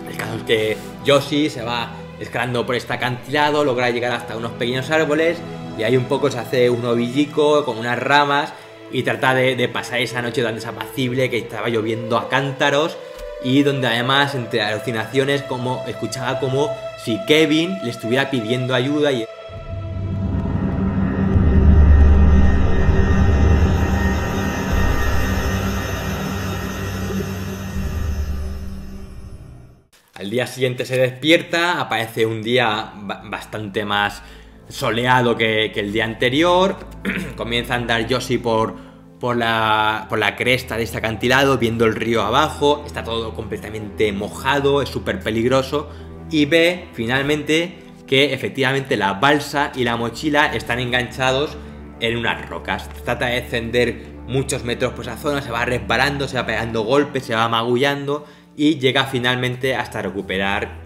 El caso es que Yoshi se va escalando por este acantilado, logra llegar hasta unos pequeños árboles y ahí un poco se hace un ovillico con unas ramas y trata de pasar esa noche tan desapacible, que estaba lloviendo a cántaros, y donde además entre alucinaciones escuchaba como si Kevin le estuviera pidiendo ayuda y... Al día siguiente se despierta, aparece un día bastante más soleado que el día anterior, comienza a andar Yoshi por la cresta de este acantilado, viendo el río abajo, está todo completamente mojado, es súper peligroso, y ve finalmente que efectivamente la balsa y la mochila están enganchados en unas rocas. Trata de descender muchos metros por esa zona, se va resbalando, se va pegando golpes, se va magullando y llega finalmente hasta recuperar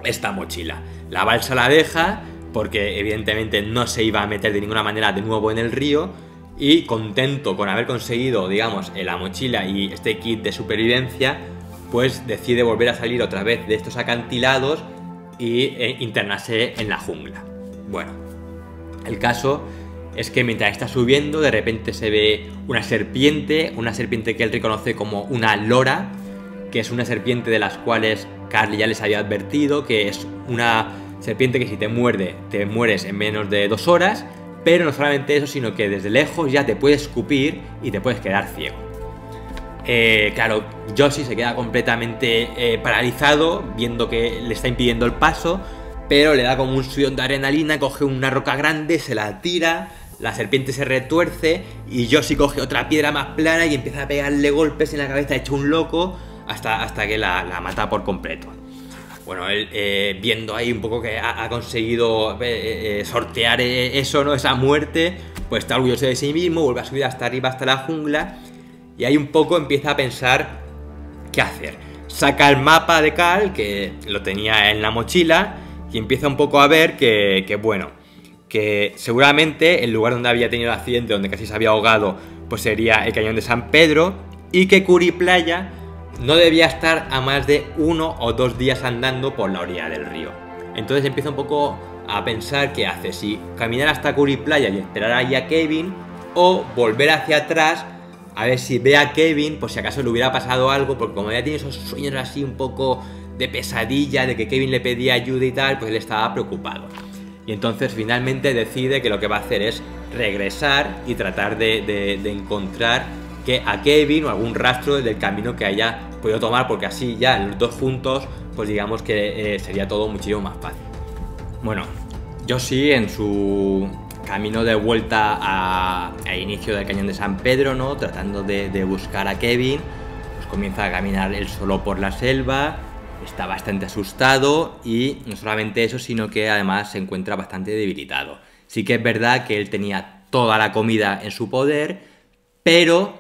esta mochila. La balsa la deja porque evidentemente no se iba a meter de ninguna manera de nuevo en el río, y contento con haber conseguido, digamos, la mochila y este kit de supervivencia, pues decide volver a salir otra vez de estos acantilados e internarse en la jungla. Bueno, el caso es que mientras está subiendo, de repente se ve una serpiente que él reconoce como una lora, que es una serpiente de las cuales Carly ya les había advertido, que es una serpiente que si te muerde, te mueres en menos de 2 horas, pero no solamente eso, sino que desde lejos ya te puede escupir y te puedes quedar ciego. Claro, Yoshi se queda completamente paralizado, viendo que le está impidiendo el paso, pero le da como un subidón de adrenalina, coge una roca grande, se la tira, la serpiente se retuerce y Yoshi coge otra piedra más plana y empieza a pegarle golpes en la cabeza, hecho un loco, hasta que la mata por completo. Bueno, él viendo ahí un poco que ha conseguido sortear eso, ¿no? Esa muerte, pues está orgulloso de sí mismo, vuelve a subir hasta arriba, hasta la jungla, y ahí un poco empieza a pensar qué hacer. Saca el mapa de Cal, que lo tenía en la mochila, y empieza un poco a ver que seguramente el lugar donde había tenido el accidente, donde casi se había ahogado, pues sería el cañón de San Pedro, y que Curi Playa no debía estar a más de 1 o 2 días andando por la orilla del río. Entonces empieza un poco a pensar qué hace, si caminar hasta Curi Playa y esperar ahí a Kevin, o volver hacia atrás a ver si ve a Kevin, por si acaso le hubiera pasado algo, porque como ya tiene esos sueños así un poco de pesadilla, de que Kevin le pedía ayuda y tal, pues él estaba preocupado. Y entonces finalmente decide que lo que va a hacer es regresar y tratar de encontrar a Kevin o algún rastro del camino que haya podido tomar, porque así ya los dos juntos, pues digamos que sería todo muchísimo más fácil. Bueno, Yoshi en su camino de vuelta al inicio del cañón de San Pedro, ¿no? Tratando de buscar a Kevin, pues comienza a caminar él solo por la selva, está bastante asustado y no solamente eso, sino que además se encuentra bastante debilitado. Sí que es verdad que él tenía toda la comida en su poder, pero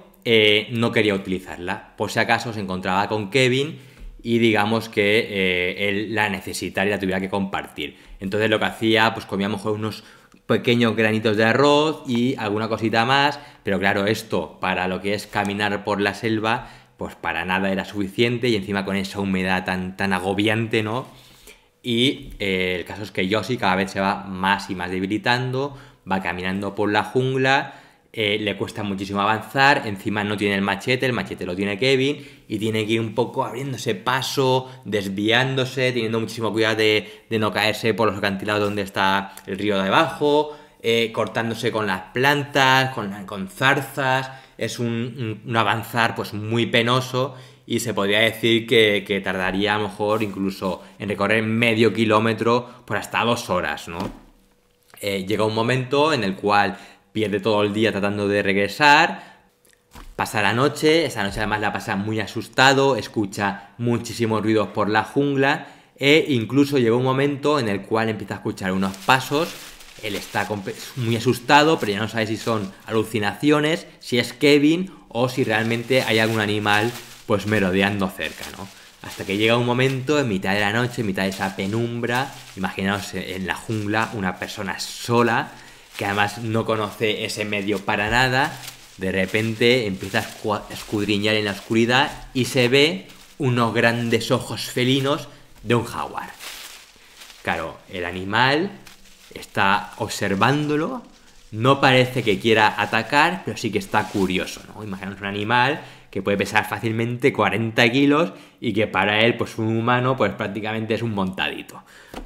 no quería utilizarla. Por si acaso se encontraba con Kevin y digamos que él la necesitara y la tuviera que compartir. Entonces lo que hacía, pues comía a lo mejor unos pequeños granitos de arroz y alguna cosita más, pero claro, esto para lo que es caminar por la selva, pues para nada era suficiente, y encima con esa humedad tan agobiante, ¿no? Y el caso es que Yoshi cada vez se va más y más debilitando, va caminando por la jungla le cuesta muchísimo avanzar, encima no tiene el machete lo tiene Kevin, y tiene que ir un poco abriéndose paso, desviándose, teniendo muchísimo cuidado de no caerse por los acantilados donde está el río de abajo, cortándose con las plantas, con zarzas. Es un avanzar pues muy penoso, y se podría decir que tardaría a lo mejor incluso en recorrer medio kilómetro por hasta 2 horas, ¿no? Llega un momento en el cual pierde todo el día tratando de regresar, pasa la noche, esa noche además la pasa muy asustado, escucha muchísimos ruidos por la jungla, e incluso llega un momento en el cual empieza a escuchar unos pasos. Él está muy asustado, pero ya no sabe si son alucinaciones, si es Kevin o si realmente hay algún animal pues merodeando cerca, ¿no? Hasta que llega un momento en mitad de la noche, en mitad de esa penumbra, imaginaos en la jungla, una persona sola, que además no conoce ese medio para nada, de repente empieza a escudriñar en la oscuridad y se ve unos grandes ojos felinos de un jaguar. Claro, el animal está observándolo, no parece que quiera atacar, pero sí que está curioso, ¿no? Imaginaos un animal que puede pesar fácilmente 40 kilos y que para él, pues un humano, pues prácticamente es un montadito.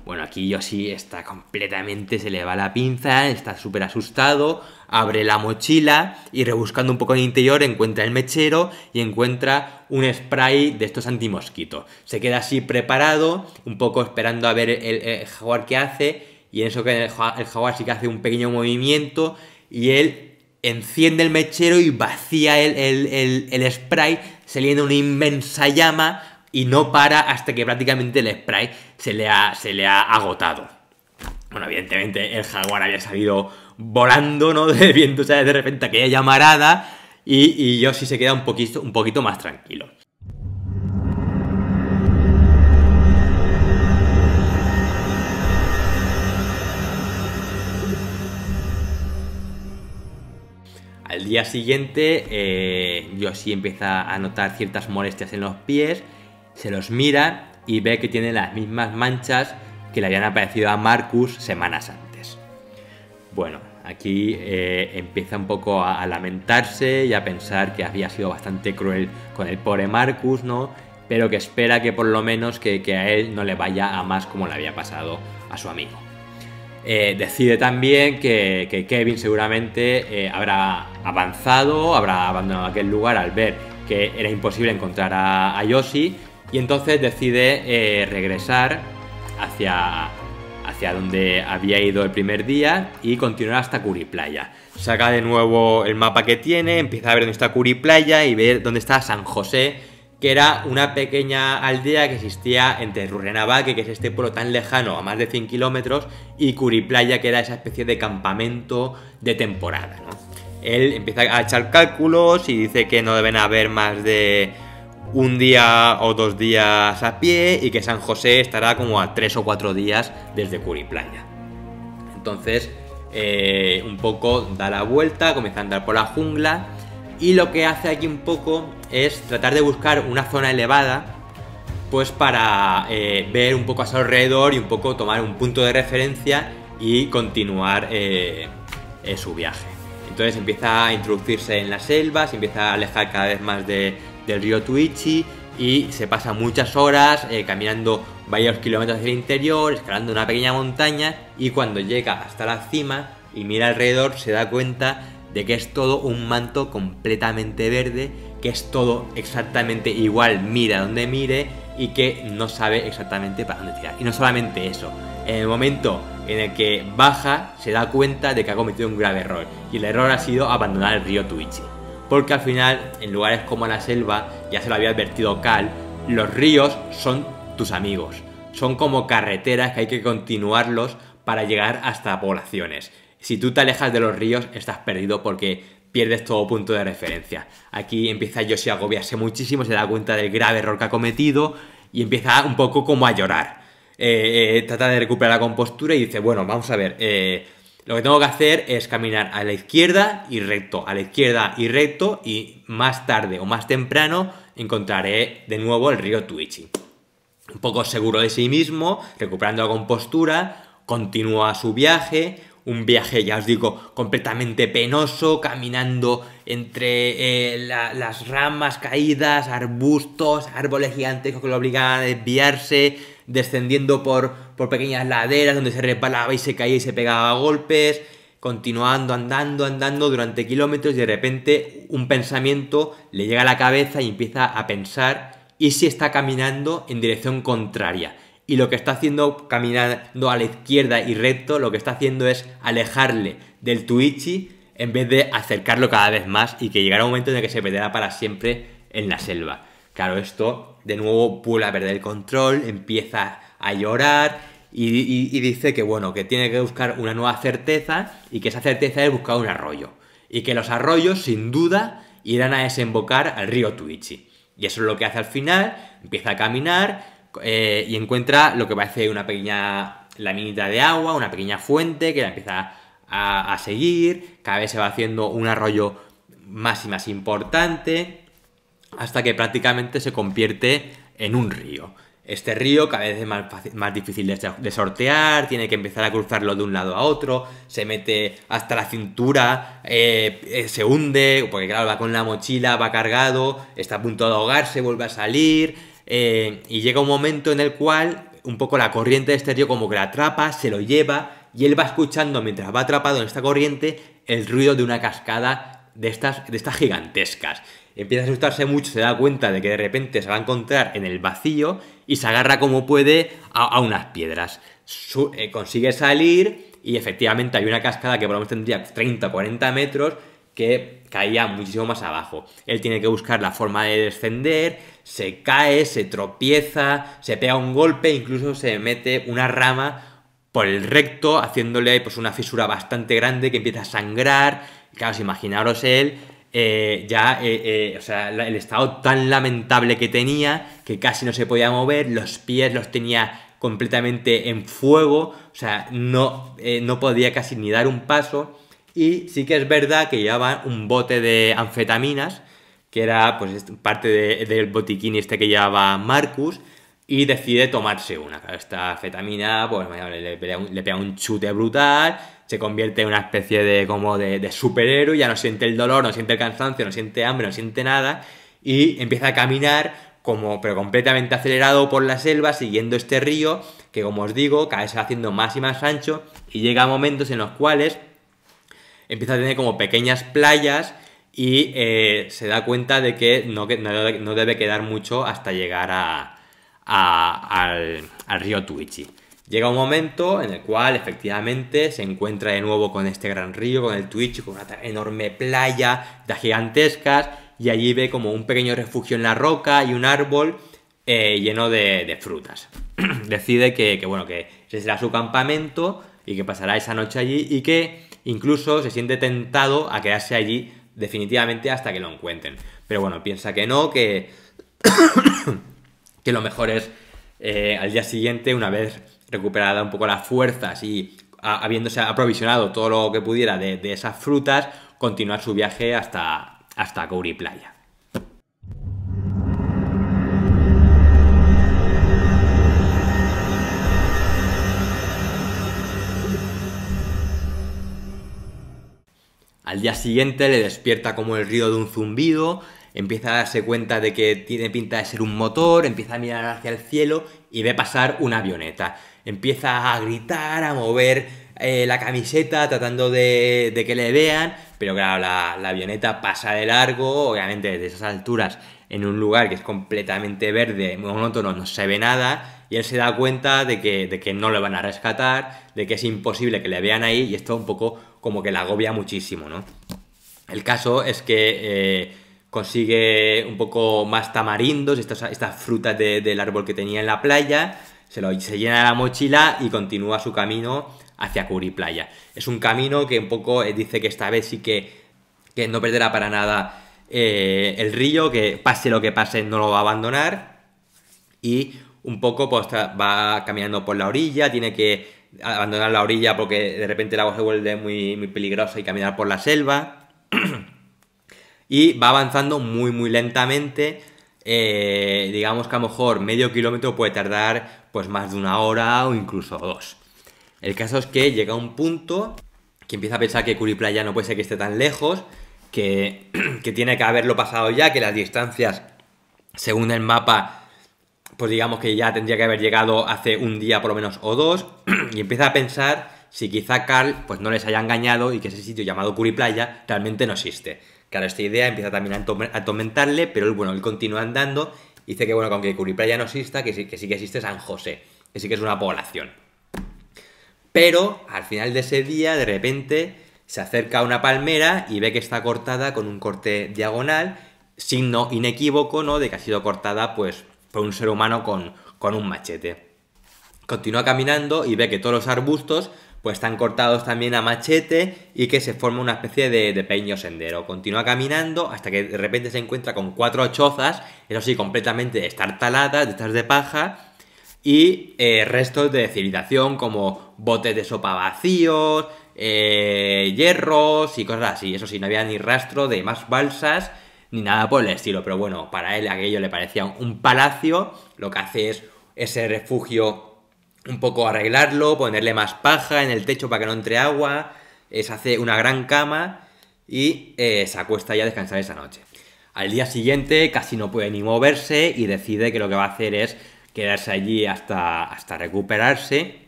Bueno, aquí Yoshi está completamente, se le va la pinza, está súper asustado, abre la mochila y rebuscando un poco en el interior encuentra el mechero y encuentra un spray de estos antimosquitos. Se queda así preparado, un poco esperando a ver el jaguar que hace, y en eso que el jaguar sí que hace un pequeño movimiento y él enciende el mechero y vacía el spray, saliendo una inmensa llama, y no para hasta que prácticamente el spray se le ha agotado. Bueno, evidentemente el jaguar había salido volando, ¿no? Viéndose de repente aquella llamarada, y Yoshi se queda un poquito más tranquilo. Al día siguiente, Yoshi empieza a notar ciertas molestias en los pies, se los mira y ve que tiene las mismas manchas que le habían aparecido a Marcus semanas antes. Bueno, aquí empieza un poco a lamentarse y a pensar que había sido bastante cruel con el pobre Marcus, ¿no? Pero que espera que por lo menos que a él no le vaya a más como le había pasado a su amigo. Decide también que Kevin seguramente habrá avanzado, habrá abandonado aquel lugar al ver que era imposible encontrar a Yoshi, y entonces decide regresar hacia donde había ido el primer día y continuar hasta Curiplaya. Saca de nuevo el mapa que tiene, empieza a ver dónde está Curiplaya y ver dónde está San José, que era una pequeña aldea que existía entre Rurrenabaque, que es este pueblo tan lejano, a más de 100 kilómetros, y Curiplaya, que era esa especie de campamento de temporada, ¿no? Él empieza a echar cálculos y dice que no deben haber más de un día o 2 días a pie, y que San José estará como a 3 o 4 días desde Curiplaya. Entonces, un poco da la vuelta, comienza a andar por la jungla, y lo que hace aquí un poco es tratar de buscar una zona elevada, pues para ver un poco a su alrededor y un poco tomar un punto de referencia y continuar su viaje. Entonces empieza a introducirse en la selva, se empieza a alejar cada vez más del río Tuichi, y se pasa muchas horas caminando varios kilómetros del interior, escalando una pequeña montaña, y cuando llega hasta la cima y mira alrededor se da cuenta de que es todo un manto completamente verde, que es todo exactamente igual, mira donde mire, y que no sabe exactamente para dónde tirar. Y no solamente eso, en el momento en el que baja se da cuenta de que ha cometido un grave error, y el error ha sido abandonar el río Tuichi. Porque al final, en lugares como la selva, ya se lo había advertido Cal, los ríos son tus amigos, son como carreteras que hay que continuarlos para llegar hasta poblaciones. Si tú te alejas de los ríos, estás perdido porque pierdes todo punto de referencia. Aquí empieza Yoshi a agobiarse muchísimo, se da cuenta del grave error que ha cometido y empieza un poco como a llorar. Trata de recuperar la compostura y dice, bueno, vamos a ver, lo que tengo que hacer es caminar a la izquierda y recto, a la izquierda y recto, y más tarde o más temprano encontraré de nuevo el río Tuichi. Un poco seguro de sí mismo, recuperando la compostura, continúa su viaje. un viaje, ya os digo, completamente penoso, caminando entre las ramas caídas, arbustos, árboles gigantescos que lo obligaban a desviarse, descendiendo por pequeñas laderas donde se resbalaba y se caía y se pegaba a golpes, continuando, andando durante kilómetros, y de repente un pensamiento le llega a la cabeza y empieza a pensar: ¿y si está caminando en dirección contraria? Y lo que está haciendo, caminando a la izquierda y recto, lo que está haciendo es alejarle del Twitchy en vez de acercarlo cada vez más, y que llegará un momento en el que se perderá para siempre en la selva. Claro, esto de nuevo vuelve a perder el control, empieza a llorar y dice que bueno, que tiene que buscar una nueva certeza, y que esa certeza es buscar un arroyo. Y que los arroyos, sin duda, irán a desembocar al río Twitchy. Y eso es lo que hace al final. Empieza a caminar y encuentra lo que parece una pequeña laminita de agua, una pequeña fuente que la empieza a seguir. Cada vez se va haciendo un arroyo más y más importante, hasta que prácticamente se convierte en un río. Este río cada vez es más difícil de sortear, tiene que empezar a cruzarlo de un lado a otro, se mete hasta la cintura, se hunde, porque claro, va con la mochila, va cargado, está a punto de ahogarse, vuelve a salir, y llega un momento en el cual un poco la corriente de este río como que la atrapa, se lo lleva, y él va escuchando, mientras va atrapado en esta corriente, el ruido de una cascada de estas gigantescas. Empieza a asustarse mucho, se da cuenta de que de repente se va a encontrar en el vacío y se agarra como puede a unas piedras. Consigue salir y efectivamente hay una cascada que por lo menos tendría 30 o 40 metros que caía muchísimo más abajo. Él tiene que buscar la forma de descender, se cae, se tropieza, se pega un golpe, incluso se mete una rama por el recto, haciéndole pues una fisura bastante grande que empieza a sangrar. Claro, imaginaros él, o sea, el estado tan lamentable que tenía, que casi no se podía mover, los pies los tenía completamente en fuego, o sea, no podía casi ni dar un paso. Y sí que es verdad que llevaba un bote de anfetaminas, que era pues parte del botiquín este que llevaba Marcus, y decide tomarse una. Claro, esta anfetamina pues le pega un chute brutal, se convierte en una especie de superhéroe, ya no siente el dolor, no siente el cansancio, no siente hambre, no siente nada, y empieza a caminar pero completamente acelerado por la selva, siguiendo este río, que como os digo, cada vez se va haciendo más y más ancho, y llega a momentos en los cuales empieza a tener como pequeñas playas, y se da cuenta de que no debe quedar mucho hasta llegar al río Twitchy. Llega un momento en el cual efectivamente se encuentra de nuevo con este gran río, con el Twitchy, con una enorme playa de gigantescas, y allí ve como un pequeño refugio en la roca y un árbol lleno de frutas. Decide que ese será su campamento y que pasará esa noche allí, y que incluso se siente tentado a quedarse allí definitivamente hasta que lo encuentren. Pero bueno, piensa que no, que lo mejor es al día siguiente, una vez recuperada un poco las fuerzas y habiéndose aprovisionado todo lo que pudiera de esas frutas, continuar su viaje hasta Kauri Playa. Al día siguiente le despierta como el ruido de un zumbido, empieza a darse cuenta de que tiene pinta de ser un motor, empieza a mirar hacia el cielo y ve pasar una avioneta. Empieza a gritar, a mover la camiseta tratando de que le vean, pero claro, la avioneta pasa de largo, obviamente desde esas alturas, en un lugar que es completamente verde, monótono, no se ve nada, y él se da cuenta de que no le van a rescatar, de que es imposible que le vean ahí, y esto un poco como que la agobia muchísimo, ¿no? El caso es que consigue un poco más tamarindos, estas frutas del árbol que tenía en la playa, se llena la mochila y continúa su camino hacia Kauri Playa. Es un camino que un poco dice que esta vez sí que no perderá para nada el río, que pase lo que pase no lo va a abandonar, y un poco pues va caminando por la orilla, tiene que abandonar la orilla porque de repente el agua se vuelve muy, muy peligrosa, y caminar por la selva. Y va avanzando muy muy lentamente, digamos que a lo mejor medio kilómetro puede tardar pues más de 1 hora o incluso 2. El caso es que llega un punto que empieza a pensar que Curiplaya no puede ser que esté tan lejos, que tiene que haberlo pasado ya, que las distancias, según el mapa, pues digamos que ya tendría que haber llegado hace un día por lo menos o dos, y empieza a pensar si quizá Carl pues no les haya engañado y que ese sitio llamado Curiplaya realmente no existe. Claro, esta idea empieza también a atormentarle, pero él continúa andando y dice que bueno, que aunque Curiplaya no exista, que sí que existe San José, que sí que es una población. Pero al final de ese día, de repente, se acerca a una palmera y ve que está cortada con un corte diagonal, signo inequívoco, ¿no?, de que ha sido cortada pues por un ser humano con un machete. Continúa caminando y ve que todos los arbustos pues están cortados también a machete y que se forma una especie de pequeño sendero. Continúa caminando hasta que de repente se encuentra con 4 chozas, eso sí, completamente destartaladas, de estas de paja, y restos de civilización como botes de sopa vacíos, hierros y cosas así. Eso sí, no había ni rastro de más balsas ni nada por el estilo, pero bueno, para él aquello le parecía un palacio. Lo que hace es ese refugio un poco arreglarlo, ponerle más paja en el techo para que no entre agua, se hace una gran cama y se acuesta ya a descansar esa noche. Al día siguiente casi no puede ni moverse y decide que lo que va a hacer es quedarse allí hasta recuperarse.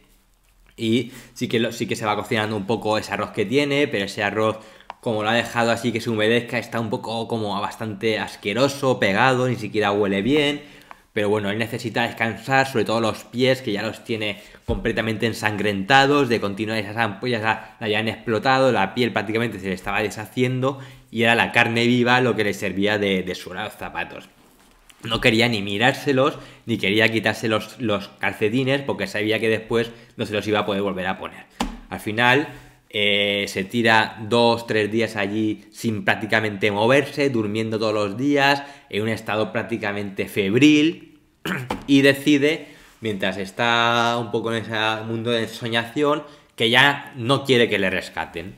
Y sí que se va cocinando un poco ese arroz que tiene, pero ese arroz, como lo ha dejado así que se humedezca, está un poco como bastante asqueroso, pegado, ni siquiera huele bien. Pero bueno, él necesita descansar, sobre todo los pies, que ya los tiene completamente ensangrentados, de continuar esas ampollas la habían explotado, la piel prácticamente se le estaba deshaciendo y era la carne viva lo que le servía de suela a los zapatos. No quería ni mirárselos, ni quería quitarse los calcetines, porque sabía que después no se los iba a poder volver a poner. Al final se tira 2-3 días allí sin prácticamente moverse, durmiendo todos los días, en un estado prácticamente febril, y decide, mientras está un poco en ese mundo de ensoñación, que ya no quiere que le rescaten.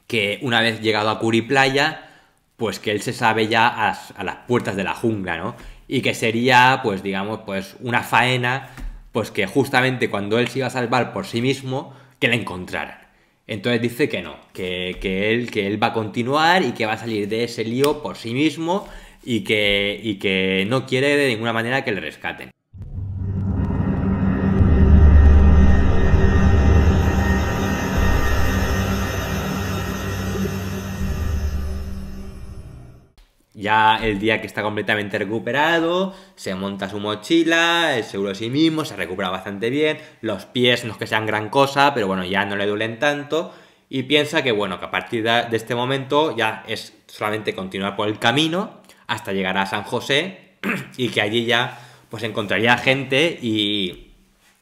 Que una vez llegado a Curiplaya, pues que él se sabe ya a las puertas de la jungla, ¿no? Y que sería, pues digamos, pues una faena, pues que justamente cuando él se iba a salvar por sí mismo, que la encontraran. Entonces dice que no, que él va a continuar y que va a salir de ese lío por sí mismo y que no quiere de ninguna manera que le rescaten. Ya el día que está completamente recuperado, se monta su mochila, es seguro de sí mismo, se recupera bastante bien, los pies no es que sean gran cosa, pero bueno, ya no le duelen tanto, y piensa que bueno, que a partir de este momento ya es solamente continuar por el camino hasta llegar a San José, y que allí ya pues encontraría gente y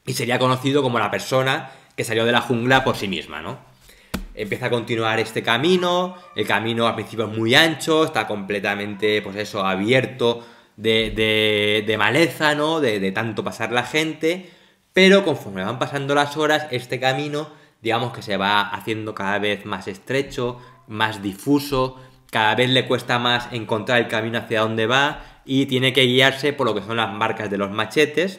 sería conocido como la persona que salió de la jungla por sí misma, ¿no? Empieza a continuar este camino, el camino al principio es muy ancho, está completamente, pues eso, abierto de maleza, ¿no? De tanto pasar la gente, pero conforme van pasando las horas, este camino, digamos que se va haciendo cada vez más estrecho, más difuso, cada vez le cuesta más encontrar el camino hacia dónde va y tiene que guiarse por lo que son las marcas de los machetes.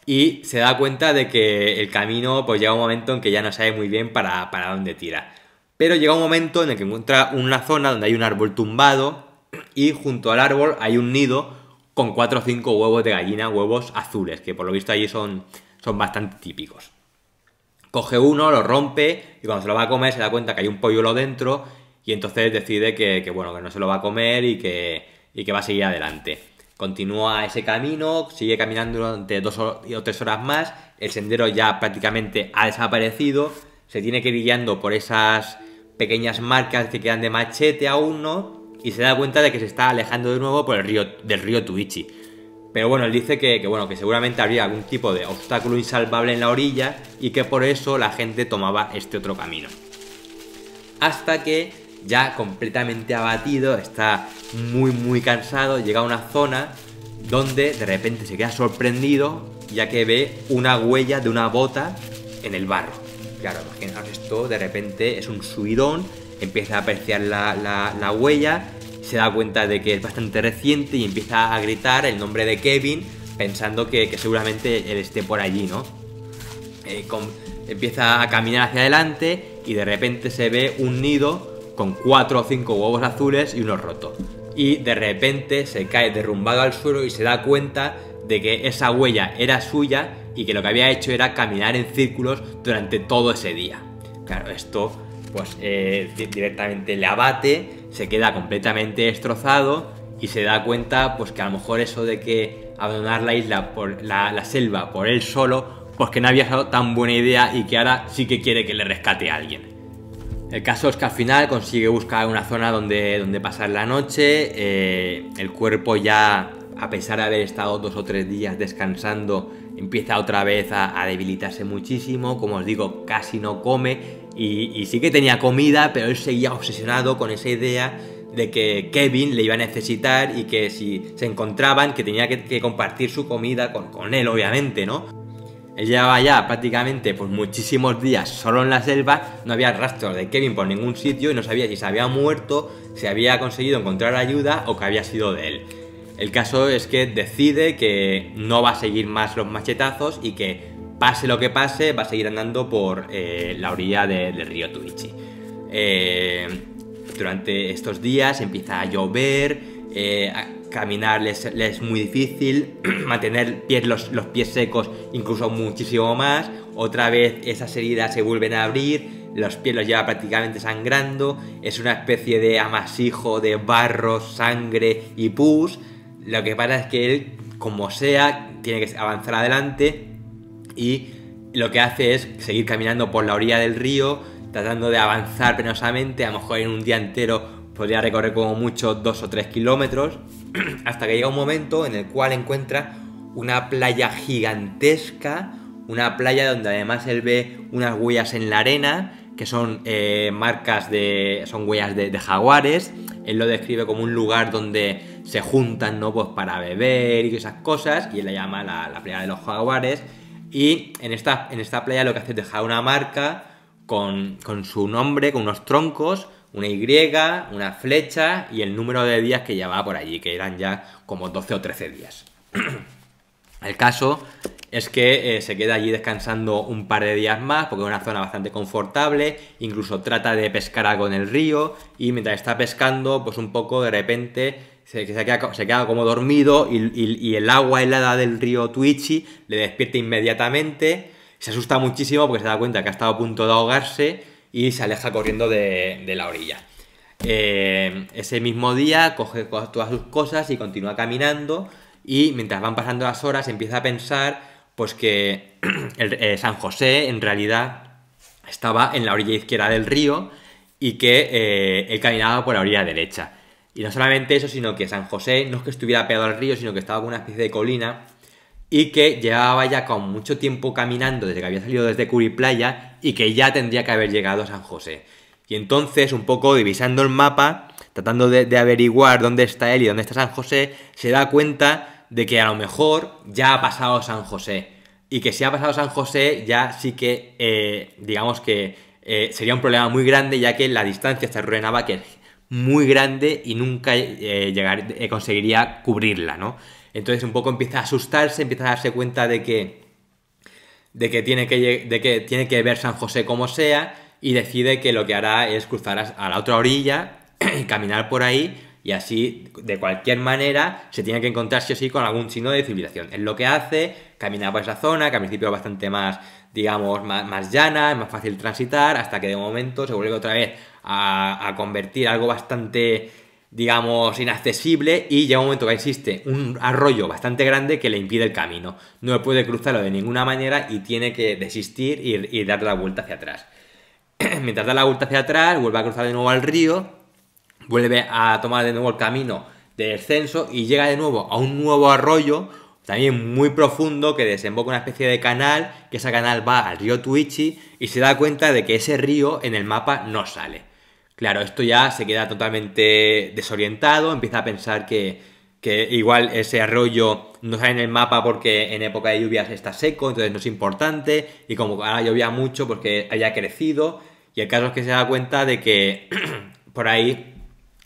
Y se da cuenta de que el camino pues llega un momento en que ya no sabe muy bien para dónde tira. Pero llega un momento en el que encuentra una zona donde hay un árbol tumbado y junto al árbol hay un nido con 4 o 5 huevos de gallina, huevos azules, que por lo visto allí son bastante típicos. Coge uno, lo rompe y cuando se lo va a comer se da cuenta que hay un polluelo dentro y entonces decide que bueno, que no se lo va a comer y que va a seguir adelante. Continúa ese camino, sigue caminando durante 2 o 3 horas más, el sendero ya prácticamente ha desaparecido, se tiene que ir guiando por esas pequeñas marcas que quedan de machete aún, ¿no? Y se da cuenta de que se está alejando de nuevo por del río Tuichi. Pero bueno, él dice que seguramente habría algún tipo de obstáculo insalvable en la orilla y que por eso la gente tomaba este otro camino. Hasta que ya completamente abatido, está muy cansado, llega a una zona donde de repente se queda sorprendido ya que ve una huella de una bota en el barro. Claro, imaginaos esto, de repente es un subidón, empieza a apreciar la huella, se da cuenta de que es bastante reciente y empieza a gritar el nombre de Kevin pensando que seguramente él esté por allí, ¿no? empieza a caminar hacia adelante y de repente se ve un nido con 4 o 5 huevos azules y uno roto. Y de repente se cae derrumbado al suelo y se da cuenta de que esa huella era suya y que lo que había hecho era caminar en círculos durante todo ese día. Claro, esto pues directamente le abate, se queda completamente destrozado y se da cuenta pues que a lo mejor eso de que abandonar la isla, por la selva, por él solo, pues que no había sido tan buena idea y que ahora sí que quiere que le rescate a alguien. El caso es que al final consigue buscar una zona donde pasar la noche. El cuerpo ya, a pesar de haber estado 2 o 3 días descansando, empieza otra vez a debilitarse muchísimo. Como os digo, casi no come y sí que tenía comida, pero él seguía obsesionado con esa idea de que Kevin le iba a necesitar y que si se encontraban, que tenía que compartir su comida con él, obviamente, ¿no? Él llevaba ya prácticamente pues muchísimos días solo en la selva, no había rastro de Kevin por ningún sitio y no sabía si se había muerto, si había conseguido encontrar ayuda o que había sido de él. El caso es que decide que no va a seguir más los machetazos y que pase lo que pase, va a seguir andando por la orilla del río Tuichi. Durante estos días empieza a llover, caminar les es muy difícil, mantener los pies secos incluso muchísimo más. Otra vez esas heridas se vuelven a abrir, los pies los lleva prácticamente sangrando, es una especie de amasijo de barro, sangre y pus. Lo que pasa es que él, como sea, tiene que avanzar adelante y lo que hace es seguir caminando por la orilla del río, tratando de avanzar penosamente. A lo mejor en un día entero podría recorrer como mucho 2 o 3 kilómetros, hasta que llega un momento en el cual encuentra una playa gigantesca, una playa donde además él ve unas huellas en la arena, que son son huellas de jaguares. Él lo describe como un lugar donde se juntan, ¿no? Pues para beber y esas cosas, y él la llama la playa de los jaguares. Y en esta playa lo que hace es dejar una marca con su nombre, con unos troncos, una Y, una flecha y el número de días que llevaba por allí, que eran ya como 12 o 13 días. El caso es que se queda allí descansando un par de días más, porque es una zona bastante confortable, incluso trata de pescar algo en el río, y mientras está pescando, pues un poco de repente se queda como dormido y el agua helada del río Tuichi le despierta inmediatamente. Se asusta muchísimo porque se da cuenta que ha estado a punto de ahogarse y se aleja corriendo de la orilla. Ese mismo día coge todas sus cosas y continúa caminando, y mientras van pasando las horas empieza a pensar pues que San José en realidad estaba en la orilla izquierda del río y que él caminaba por la orilla derecha. Y no solamente eso, sino que San José no es que estuviera pegado al río, sino que estaba con una especie de colina y que llevaba ya con mucho tiempo caminando desde que había salido desde Curiplaya y que ya tendría que haber llegado a San José. Y entonces, un poco divisando el mapa, tratando de averiguar dónde está él y dónde está San José, se da cuenta de que a lo mejor ya ha pasado San José. Y que si ha pasado San José, ya sí que, digamos que sería un problema muy grande, ya que la distancia hasta Rurrenabaque que es muy grande y nunca conseguiría cubrirla, ¿no? Entonces un poco empieza a asustarse, empieza a darse cuenta de que tiene que ver San José como sea, y decide que lo que hará es cruzar a la otra orilla y caminar por ahí, y así de cualquier manera se tiene que encontrar sí o sí con algún signo de civilización. Es lo que hace, camina por esa zona, que al principio es bastante más, digamos, más llana, es más fácil transitar, hasta que de momento se vuelve otra vez a convertir algo bastante, digamos, inaccesible, y llega un momento que existe un arroyo bastante grande que le impide el camino. No puede cruzarlo de ninguna manera y tiene que desistir y dar la vuelta hacia atrás. Mientras da la vuelta hacia atrás, vuelve a cruzar de nuevo al río, vuelve a tomar de nuevo el camino de descenso y llega de nuevo a un nuevo arroyo, también muy profundo, que desemboca una especie de canal, que ese canal va al río Tuichi, y se da cuenta de que ese río en el mapa no sale. Claro, esto ya se queda totalmente desorientado, empieza a pensar que igual ese arroyo no sale en el mapa porque en época de lluvias está seco, entonces no es importante, y como ahora llovía mucho porque haya crecido, y el caso es que se da cuenta de que por ahí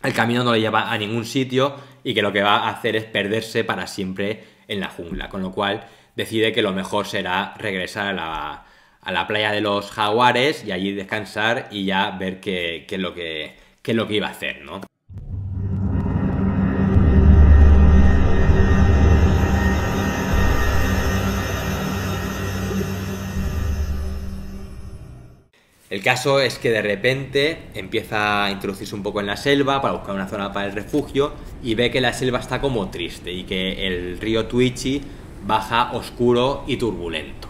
el camino no le lleva a ningún sitio y que lo que va a hacer es perderse para siempre en la jungla, con lo cual decide que lo mejor será regresar a la playa de los jaguares y allí descansar y ya ver qué es lo que iba a hacer, ¿no? El caso es que de repente empieza a introducirse un poco en la selva para buscar una zona para el refugio y ve que la selva está como triste y que el río Tuichi baja oscuro y turbulento.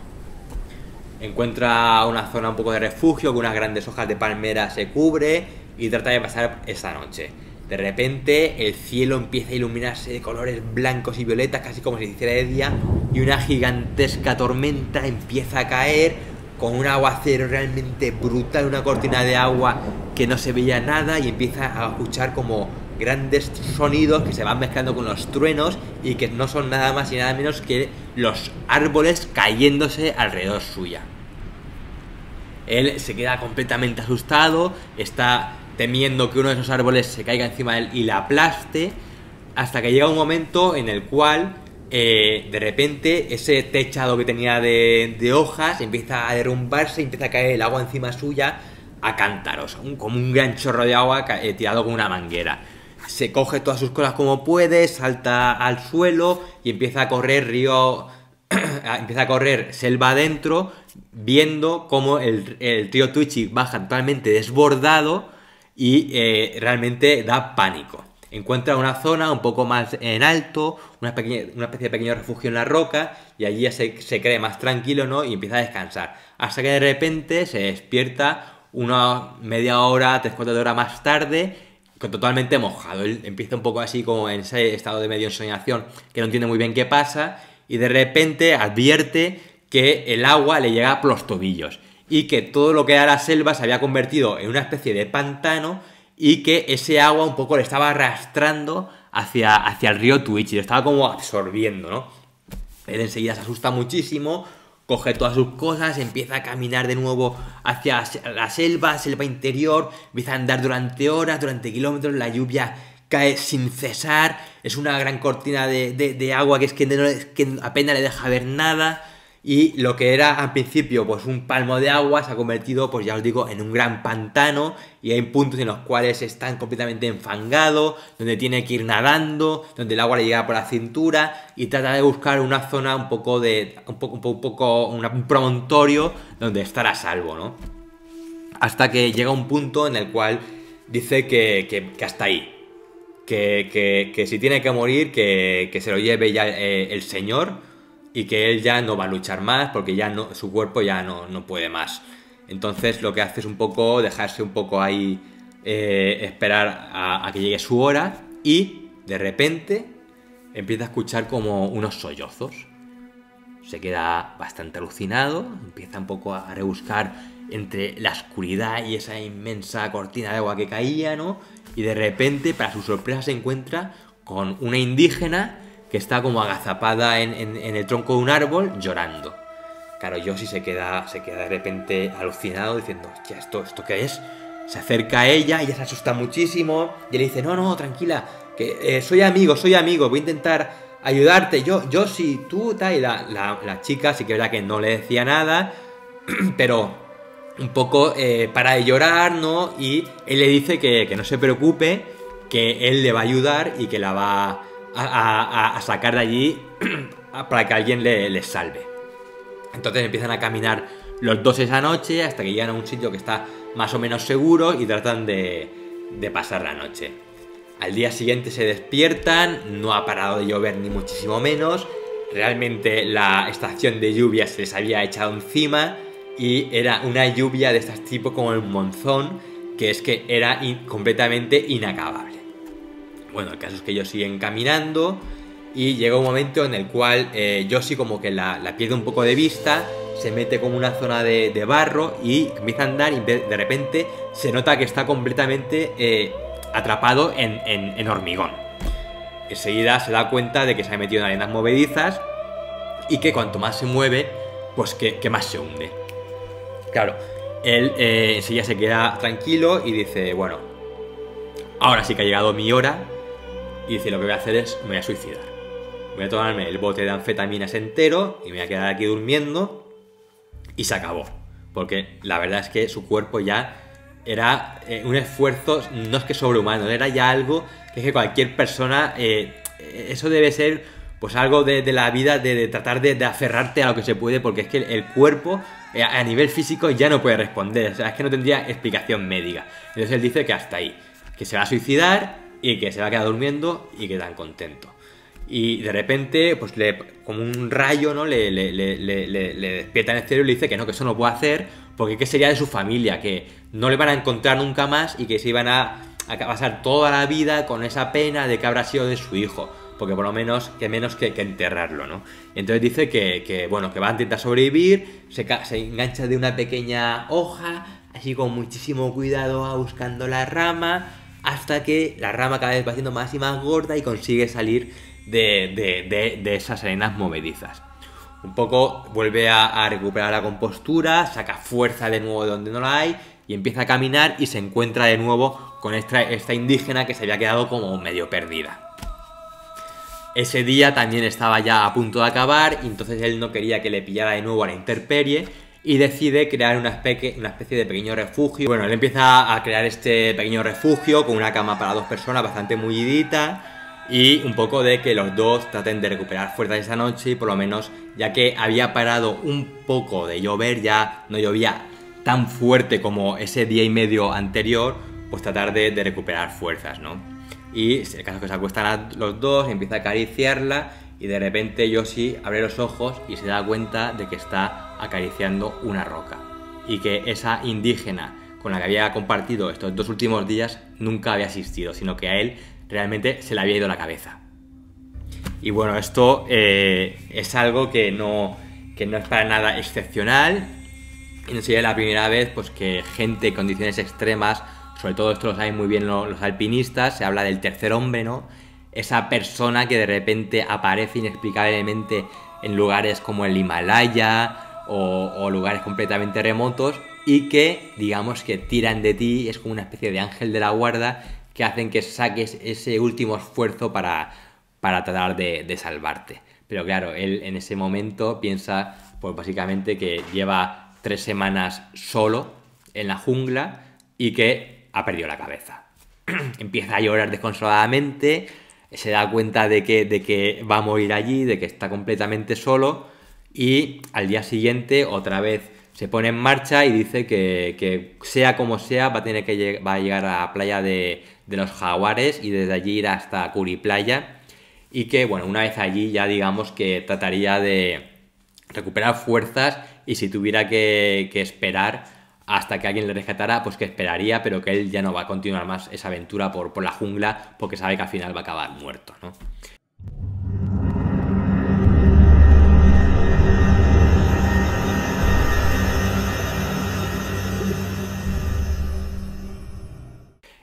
Encuentra una zona un poco de refugio con unas grandes hojas de palmera se cubre y trata de pasar esa noche. De repente el cielo empieza a iluminarse de colores blancos y violetas, casi como si se hiciera de día, y una gigantesca tormenta empieza a caer con un aguacero realmente brutal, una cortina de agua que no se veía nada y empieza a escuchar como grandes sonidos que se van mezclando con los truenos y que no son nada más y nada menos que los árboles cayéndose alrededor suya. Él se queda completamente asustado, está temiendo que uno de esos árboles se caiga encima de él y la aplaste, hasta que llega un momento en el cual de repente ese techado que tenía de hojas empieza a derrumbarse y empieza a caer el agua encima suya a cántaros, como un gran chorro de agua tirado con una manguera. Se coge todas sus cosas como puede, salta al suelo y empieza a correr empieza a correr selva adentro, viendo cómo el río Tuichi baja totalmente desbordado y realmente da pánico. Encuentra una zona un poco más en alto, una especie de pequeño refugio en la roca, y allí ya se cree más tranquilo, ¿no? Y empieza a descansar. Hasta que de repente se despierta una media hora, 3-4 horas más tarde, totalmente mojado. Él empieza un poco así como en ese estado de medio ensoñación, que no entiende muy bien qué pasa, y de repente advierte que el agua le llega por los tobillos, y que todo lo que era la selva se había convertido en una especie de pantano, y que ese agua un poco le estaba arrastrando hacia el río Tuichi, lo estaba como absorbiendo, ¿no? Él enseguida se asusta muchísimo, coge todas sus cosas, empieza a caminar de nuevo hacia la selva interior, empieza a andar durante horas, durante kilómetros, la lluvia cae sin cesar, es una gran cortina de agua que es que apenas le deja ver nada. Y lo que era al principio pues un palmo de agua se ha convertido, pues ya os digo, en un gran pantano, y hay puntos en los cuales está completamente enfangado, donde tiene que ir nadando, donde el agua le llega por la cintura, y trata de buscar una zona un promontorio donde estar a salvo, ¿no? Hasta que llega un punto en el cual dice que hasta ahí, que si tiene que morir, que se lo lleve ya el señor, y que él ya no va a luchar más porque ya no, su cuerpo ya no puede más. Entonces lo que hace es un poco dejarse un poco ahí, esperar a que llegue su hora, y de repente empieza a escuchar como unos sollozos. Se queda bastante alucinado, empieza un poco a rebuscar entre la oscuridad y esa inmensa cortina de agua que caía, ¿no? Y de repente, para su sorpresa, se encuentra con una indígena que está como agazapada en el tronco de un árbol llorando. Claro, Yoshi se queda de repente alucinado diciendo, hostia, ¿esto qué es? Se acerca a ella, ella se asusta muchísimo y le dice, no, tranquila, que soy amigo, voy a intentar ayudarte, Yoshi, tú, tal. Y la chica sí que es verdad que no le decía nada, pero un poco para de llorar, ¿no? Y él le dice que no se preocupe, que él le va a ayudar y que la va a sacar de allí para que alguien les salve. Entonces empiezan a caminar los dos esa noche hasta que llegan a un sitio que está más o menos seguro y tratan de pasar la noche. Al día siguiente se despiertan, no ha parado de llover ni muchísimo menos, realmente la estación de lluvia se les había echado encima y era una lluvia de este tipo como el monzón, que es que era completamente inacabable. Bueno, el caso es que ellos siguen caminando y llega un momento en el cual Yoshi como que la pierde un poco de vista, se mete como una zona de barro y empieza a andar y de repente se nota que está completamente atrapado en hormigón. Enseguida se da cuenta de que se ha metido en arenas movedizas y que cuanto más se mueve, pues que más se hunde. Claro, él enseguida se queda tranquilo y dice, bueno, ahora sí que ha llegado mi hora. Y dice, lo que voy a hacer es, me voy a suicidar. Voy a tomarme el bote de anfetaminas entero y me voy a quedar aquí durmiendo. Y se acabó. porque la verdad es que su cuerpo ya era un esfuerzo, no es que sobrehumano, era ya algo que es que cualquier persona, eso debe ser pues algo de la vida, de tratar de aferrarte a lo que se puede, porque es que el cuerpo a nivel físico ya no puede responder, o sea, es que no tendría explicación médica. Entonces él dice que hasta ahí, que se va a suicidar y que se va a quedar durmiendo y que tan contento. Y de repente, pues como un rayo, ¿no? Le despierta en el cerebro y le dice que no, que eso no puede hacer, porque qué sería de su familia, que no le van a encontrar nunca más y que se iban a pasar toda la vida con esa pena de que habrá sido de su hijo, porque por lo menos que enterrarlo, ¿no? Y entonces dice que bueno, que va a intentar sobrevivir, se engancha de una pequeña hoja, así con muchísimo cuidado va buscando la rama, hasta que la rama cada vez va haciendo más y más gorda y consigue salir de esas arenas movedizas. Un poco vuelve a recuperar la compostura, saca fuerza de nuevo de donde no la hay y empieza a caminar y se encuentra de nuevo con esta indígena que se había quedado como medio perdida. Ese día también estaba ya a punto de acabar y entonces él no quería que le pillara de nuevo a la intemperie y decide crear una especie de pequeño refugio. Bueno, él empieza a crear este pequeño refugio con una cama para 2 personas bastante mullidita y un poco de que los dos traten de recuperar fuerzas esa noche y por lo menos, ya que había parado un poco de llover, ya no llovía tan fuerte como ese día y medio anterior, pues tratar de recuperar fuerzas, ¿no? Y el caso es que se acuestan los dos, empieza a acariciarla y de repente Yoshi abre los ojos y se da cuenta de que está acariciando una roca y que esa indígena con la que había compartido estos 2 últimos días nunca había existido, sino que a él realmente se le había ido la cabeza. Y bueno, esto es algo que no es para nada excepcional y no sería la primera vez pues que gente en condiciones extremas, sobre todo esto lo saben muy bien los alpinistas, se habla del tercer hombre, ¿no? Esa persona que de repente aparece inexplicablemente en lugares como el Himalaya o lugares completamente remotos y que, digamos, que tiran de ti, es como una especie de ángel de la guarda que hacen que saques ese último esfuerzo para tratar de salvarte. Pero claro, él en ese momento piensa, pues básicamente que lleva 3 semanas solo en la jungla y que ha perdido la cabeza. Empieza a llorar desconsoladamente, se da cuenta de que va a morir allí, de que está completamente solo y al día siguiente otra vez se pone en marcha y dice que sea como sea va a llegar a la playa de los Jaguares y desde allí ir hasta Curiplaya y que bueno, una vez allí ya digamos que trataría de recuperar fuerzas y si tuviera que esperar hasta que alguien le rescatara, pues que esperaría, pero que él ya no va a continuar más esa aventura por la jungla porque sabe que al final va a acabar muerto, ¿no?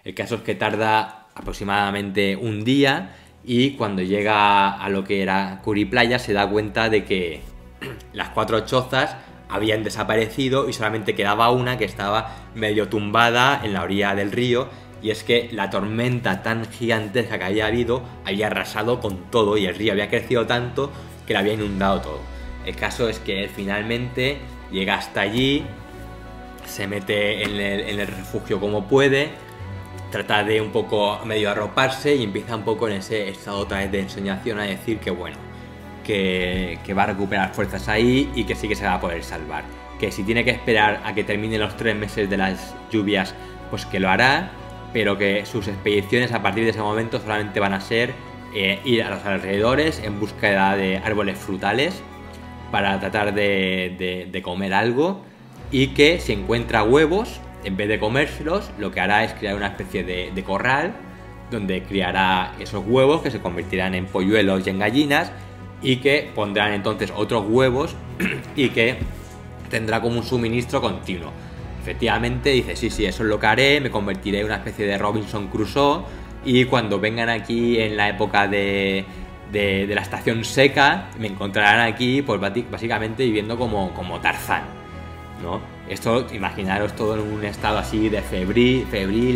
El caso es que tarda aproximadamente un día y cuando llega a lo que era Curiplaya se da cuenta de que las 4 chozas habían desaparecido y solamente quedaba una que estaba medio tumbada en la orilla del río y es que la tormenta tan gigantesca que había habido había arrasado con todo y el río había crecido tanto que lo había inundado todo. El caso es que él finalmente llega hasta allí, se mete en el refugio como puede, trata de un poco medio arroparse y empieza un poco en ese estado otra vez de ensoñación a decir que bueno, que va a recuperar fuerzas ahí y que sí que se va a poder salvar. Que si tiene que esperar a que terminen los 3 meses de las lluvias, pues que lo hará, pero que sus expediciones a partir de ese momento solamente van a ser ir a los alrededores en búsqueda de árboles frutales para tratar de comer algo y que si encuentra huevos, en vez de comérselos, lo que hará es crear una especie de corral donde criará esos huevos que se convertirán en polluelos y en gallinas y que pondrán entonces otros huevos y que tendrá como un suministro continuo. Efectivamente dice, sí, eso es lo que haré, me convertiré en una especie de Robinson Crusoe y cuando vengan aquí en la época de la estación seca me encontrarán aquí pues básicamente viviendo como Tarzán, ¿no? Esto, imaginaros todo en un estado así de febril,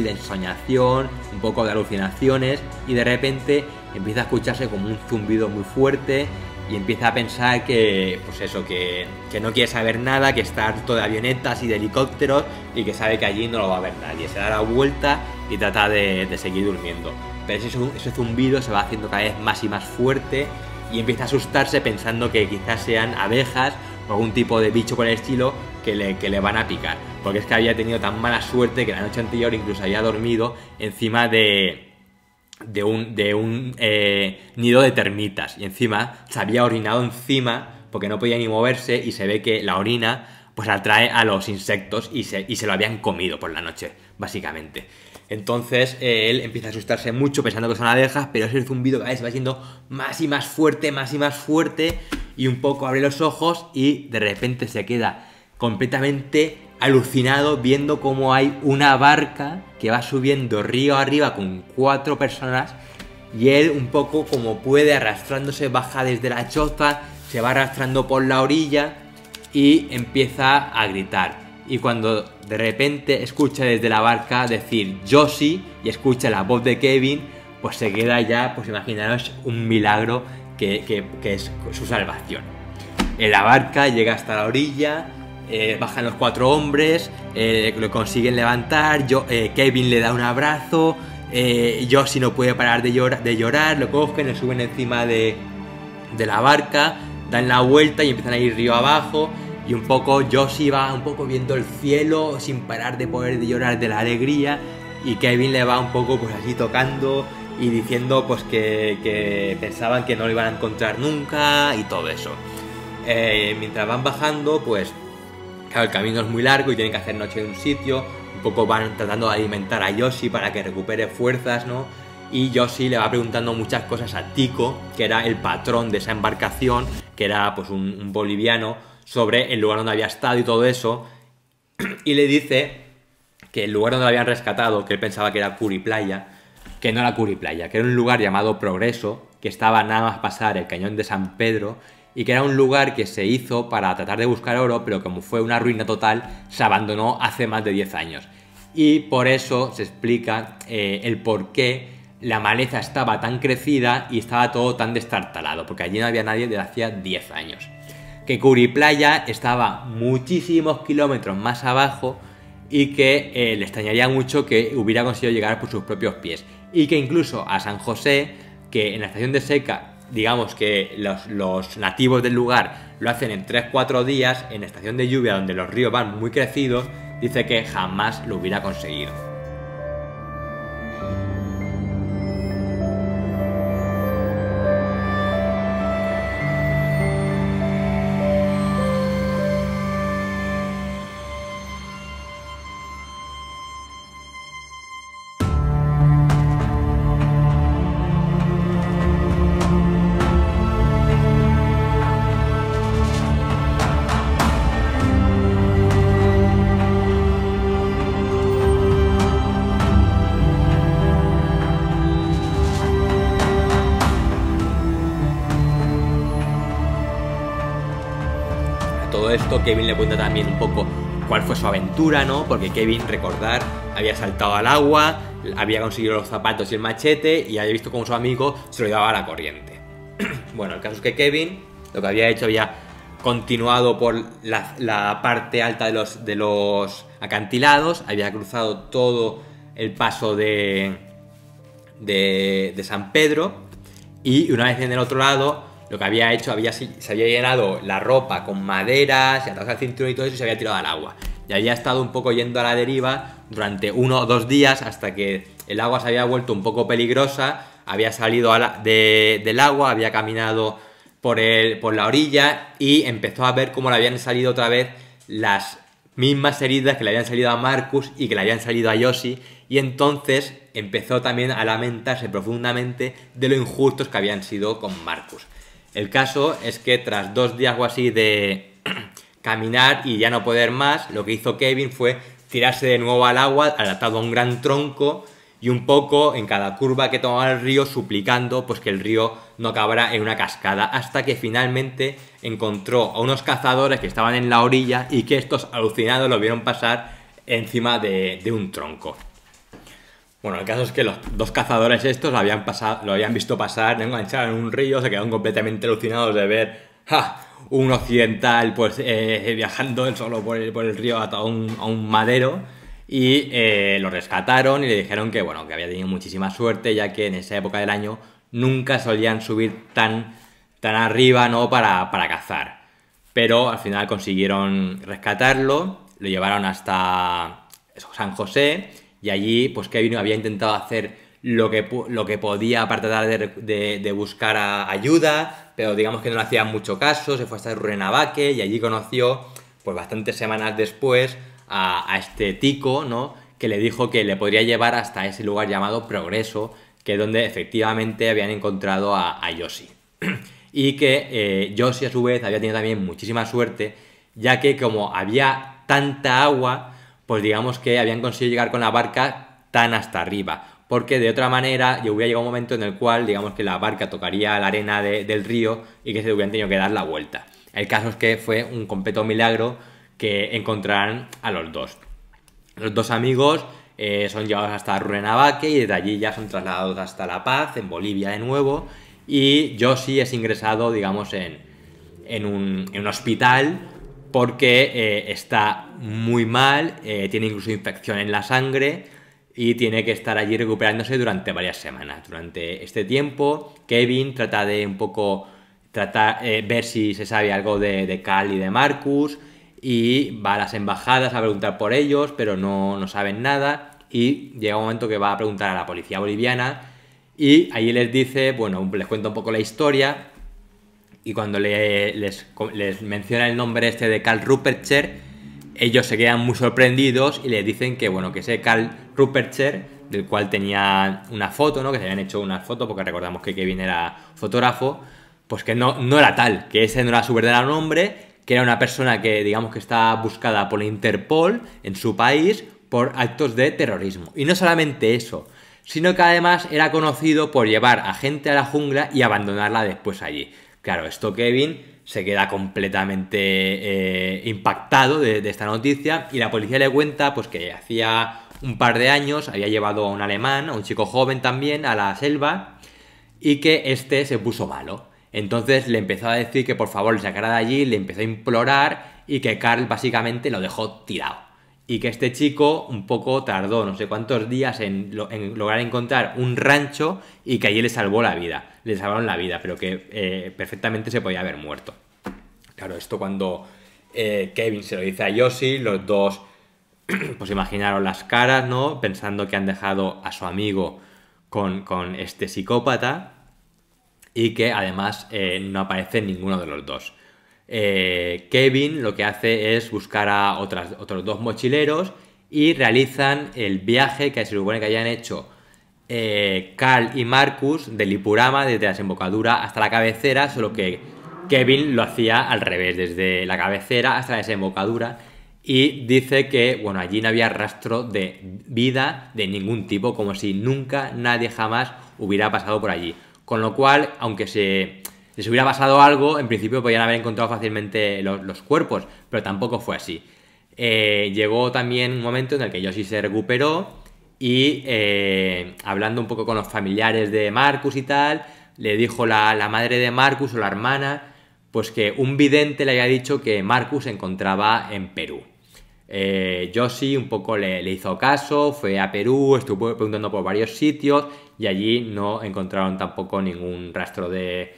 de ensoñación, un poco de alucinaciones y de repente empieza a escucharse como un zumbido muy fuerte y empieza a pensar que, pues eso, que no quiere saber nada, que está harto de avionetas y de helicópteros y que sabe que allí no lo va a ver nadie. Se da la vuelta y trata de seguir durmiendo. Pero ese zumbido se va haciendo cada vez más y más fuerte y empieza a asustarse pensando que quizás sean abejas o algún tipo de bicho por el estilo que le van a picar. Porque es que había tenido tan mala suerte que la noche anterior incluso había dormido encima de un nido de termitas y encima se había orinado encima porque no podía ni moverse y se ve que la orina pues atrae a los insectos y se lo habían comido por la noche, básicamente. Entonces él empieza a asustarse mucho pensando que son abejas, pero ese zumbido cada vez va siendo más y más fuerte, y un poco abre los ojos y de repente se queda completamente alucinado viendo cómo hay una barca que va subiendo río arriba con 4 personas y él un poco como puede arrastrándose baja desde la choza, se va arrastrando por la orilla y empieza a gritar. Y cuando de repente escucha desde la barca decir Josie y escucha la voz de Kevin, pues se queda ya, pues imaginaros un milagro que es su salvación. En la barca llega hasta la orilla, bajan los 4 hombres, lo consiguen levantar, Kevin le da un abrazo, Josie no puede parar de llorar, lo cogen, le suben encima de la barca, dan la vuelta y empiezan a ir río abajo. Y un poco Josie va un poco viendo el cielo sin parar de poder llorar de la alegría y Kevin le va un poco pues así tocando y diciendo pues que pensaban que no lo iban a encontrar nunca y todo eso. Mientras van bajando pues claro, el camino es muy largo y tienen que hacer noche en un sitio, un poco van tratando de alimentar a Josie para que recupere fuerzas, ¿no? Y Josie le va preguntando muchas cosas a Tico, que era el patrón de esa embarcación, que era pues un boliviano, sobre el lugar donde había estado y todo eso, y le dice que el lugar donde lo habían rescatado, que él pensaba que era Curiplaya, que no era Curiplaya, que era un lugar llamado Progreso, que estaba nada más pasar el cañón de San Pedro, y que era un lugar que se hizo para tratar de buscar oro, pero como fue una ruina total, se abandonó hace más de 10 años. Y por eso se explica el por qué la maleza estaba tan crecida y estaba todo tan destartalado, porque allí no había nadie desde hacía 10 años. Que Curiplaya estaba muchísimos kilómetros más abajo y que le extrañaría mucho que hubiera conseguido llegar por sus propios pies. Y que incluso a San José, que en la estación de seca, digamos que los nativos del lugar lo hacen en 3-4 días, en la estación de lluvia donde los ríos van muy crecidos, dice que jamás lo hubiera conseguido. Todo esto Kevin le cuenta también un poco cuál fue su aventura, ¿no? Porque Kevin, recordar, había saltado al agua, había conseguido los zapatos y el machete y había visto cómo su amigo se lo llevaba a la corriente. Bueno, el caso es que Kevin lo que había hecho había continuado por la parte alta de los acantilados, había cruzado todo el paso de San Pedro y una vez en el otro lado lo que había hecho, se había llenado la ropa con maderas, se atado al cinturón y todo eso y se había tirado al agua. Y había estado un poco yendo a la deriva durante 1 o 2 días hasta que el agua se había vuelto un poco peligrosa, había salido del agua, había caminado por la orilla y empezó a ver cómo le habían salido otra vez las mismas heridas que le habían salido a Marcus y que le habían salido a Josie, y entonces empezó también a lamentarse profundamente de lo injustos que habían sido con Marcus. El caso es que tras 2 días o así de caminar y ya no poder más, lo que hizo Kevin fue tirarse de nuevo al agua, atado a un gran tronco y un poco en cada curva que tomaba el río suplicando pues que el río no acabara en una cascada, hasta que finalmente encontró a unos cazadores que estaban en la orilla y que estos alucinados lo vieron pasar encima de un tronco. Bueno, el caso es que los dos cazadores estos lo habían visto pasar, enganchado en un río, se quedaron completamente alucinados de ver un occidental pues viajando él solo por el río atado a un madero, y lo rescataron y le dijeron que, bueno, que había tenido muchísima suerte, ya que en esa época del año nunca solían subir tan arriba, ¿no?, para cazar. Pero al final consiguieron rescatarlo, lo llevaron hasta San José, y allí pues Kevin había intentado hacer lo que podía para tratar de buscar ayuda, pero digamos que no le hacían mucho caso, se fue hasta Rurrenabaque y allí conoció, pues bastantes semanas después, a este tico, ¿no?, que le dijo que le podría llevar hasta ese lugar llamado Progreso, que es donde efectivamente habían encontrado a Yoshi. Y que Yoshi a su vez había tenido también muchísima suerte, ya que como había tanta agua, pues digamos que habían conseguido llegar con la barca tan hasta arriba, porque de otra manera hubiera llegado un momento en el cual digamos que la barca tocaría la arena del río y que se hubieran tenido que dar la vuelta. El caso es que fue un completo milagro que encontraran a los dos. Los dos amigos son llevados hasta Rurrenabaque y desde allí ya son trasladados hasta La Paz, en Bolivia de nuevo, y Yoshi es ingresado, digamos, en un hospital porque está muy mal, tiene incluso infección en la sangre y tiene que estar allí recuperándose durante varias semanas. Durante este tiempo, Kevin trata de un poco ver si se sabe algo de Cal y de Marcus, y va a las embajadas a preguntar por ellos, pero no saben nada, y llega un momento que va a preguntar a la policía boliviana y allí les dice, bueno, les cuenta un poco la historia, y cuando les menciona el nombre este de Karl Rupertscher, ellos se quedan muy sorprendidos y les dicen que, bueno, que ese Karl Rupertscher, del cual tenía una foto, ¿no?, que se habían hecho una foto, porque recordamos que Kevin era fotógrafo, pues que no era tal, que ese no era su verdadero nombre, que era una persona que, digamos, que está buscada por la Interpol en su país por actos de terrorismo. Y no solamente eso, sino que además era conocido por llevar a gente a la jungla y abandonarla después allí. Claro, esto Kevin se queda completamente impactado de esta noticia, y la policía le cuenta pues que hacía un par de años había llevado a un alemán, a un chico joven también, a la selva, y que este se puso malo. Entonces le empezó a decir que por favor le sacara de allí, le empezó a implorar, y que Karl básicamente lo dejó tirado. Y que este chico un poco tardó no sé cuántos días en lograr encontrar un rancho, y que allí le salvó la vida. Le salvaron la vida, pero que perfectamente se podía haber muerto. Claro, esto cuando Kevin se lo dice a Yoshi, los dos pues imaginaron las caras, ¿no?, pensando que han dejado a su amigo con este psicópata, y que además no aparece ninguno de los dos. Kevin lo que hace es buscar a otros dos mochileros, y realizan el viaje que se supone que hayan hecho Cal y Marcus del Lipurama desde la desembocadura hasta la cabecera, solo que Kevin lo hacía al revés, desde la cabecera hasta la desembocadura, y dice que, bueno, allí no había rastro de vida de ningún tipo, como si nunca, nadie jamás hubiera pasado por allí. Con lo cual, aunque les hubiera pasado algo, en principio podían haber encontrado fácilmente los cuerpos, pero tampoco fue así. Llegó también un momento en el que Yoshi se recuperó y hablando un poco con los familiares de Marcus y tal, le dijo la madre de Marcus o la hermana, pues que un vidente le había dicho que Marcus se encontraba en Perú. Yoshi un poco le hizo caso, fue a Perú, estuvo preguntando por varios sitios y allí no encontraron tampoco ningún rastro de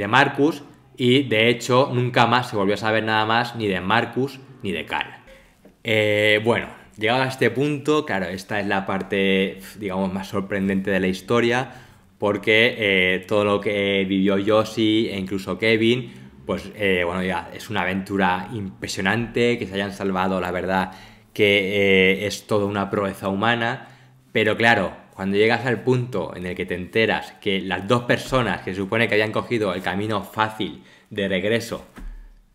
Marcus, y de hecho nunca más se volvió a saber nada más ni de Marcus ni de Cal. Bueno, llegado a este punto, claro, esta es la parte, digamos, más sorprendente de la historia, porque todo lo que vivió Yoshi e incluso Kevin, pues bueno, ya es una aventura impresionante, que se hayan salvado, la verdad que es toda una proeza humana, pero claro, cuando llegas al punto en el que te enteras que las dos personas que se supone que habían cogido el camino fácil de regreso,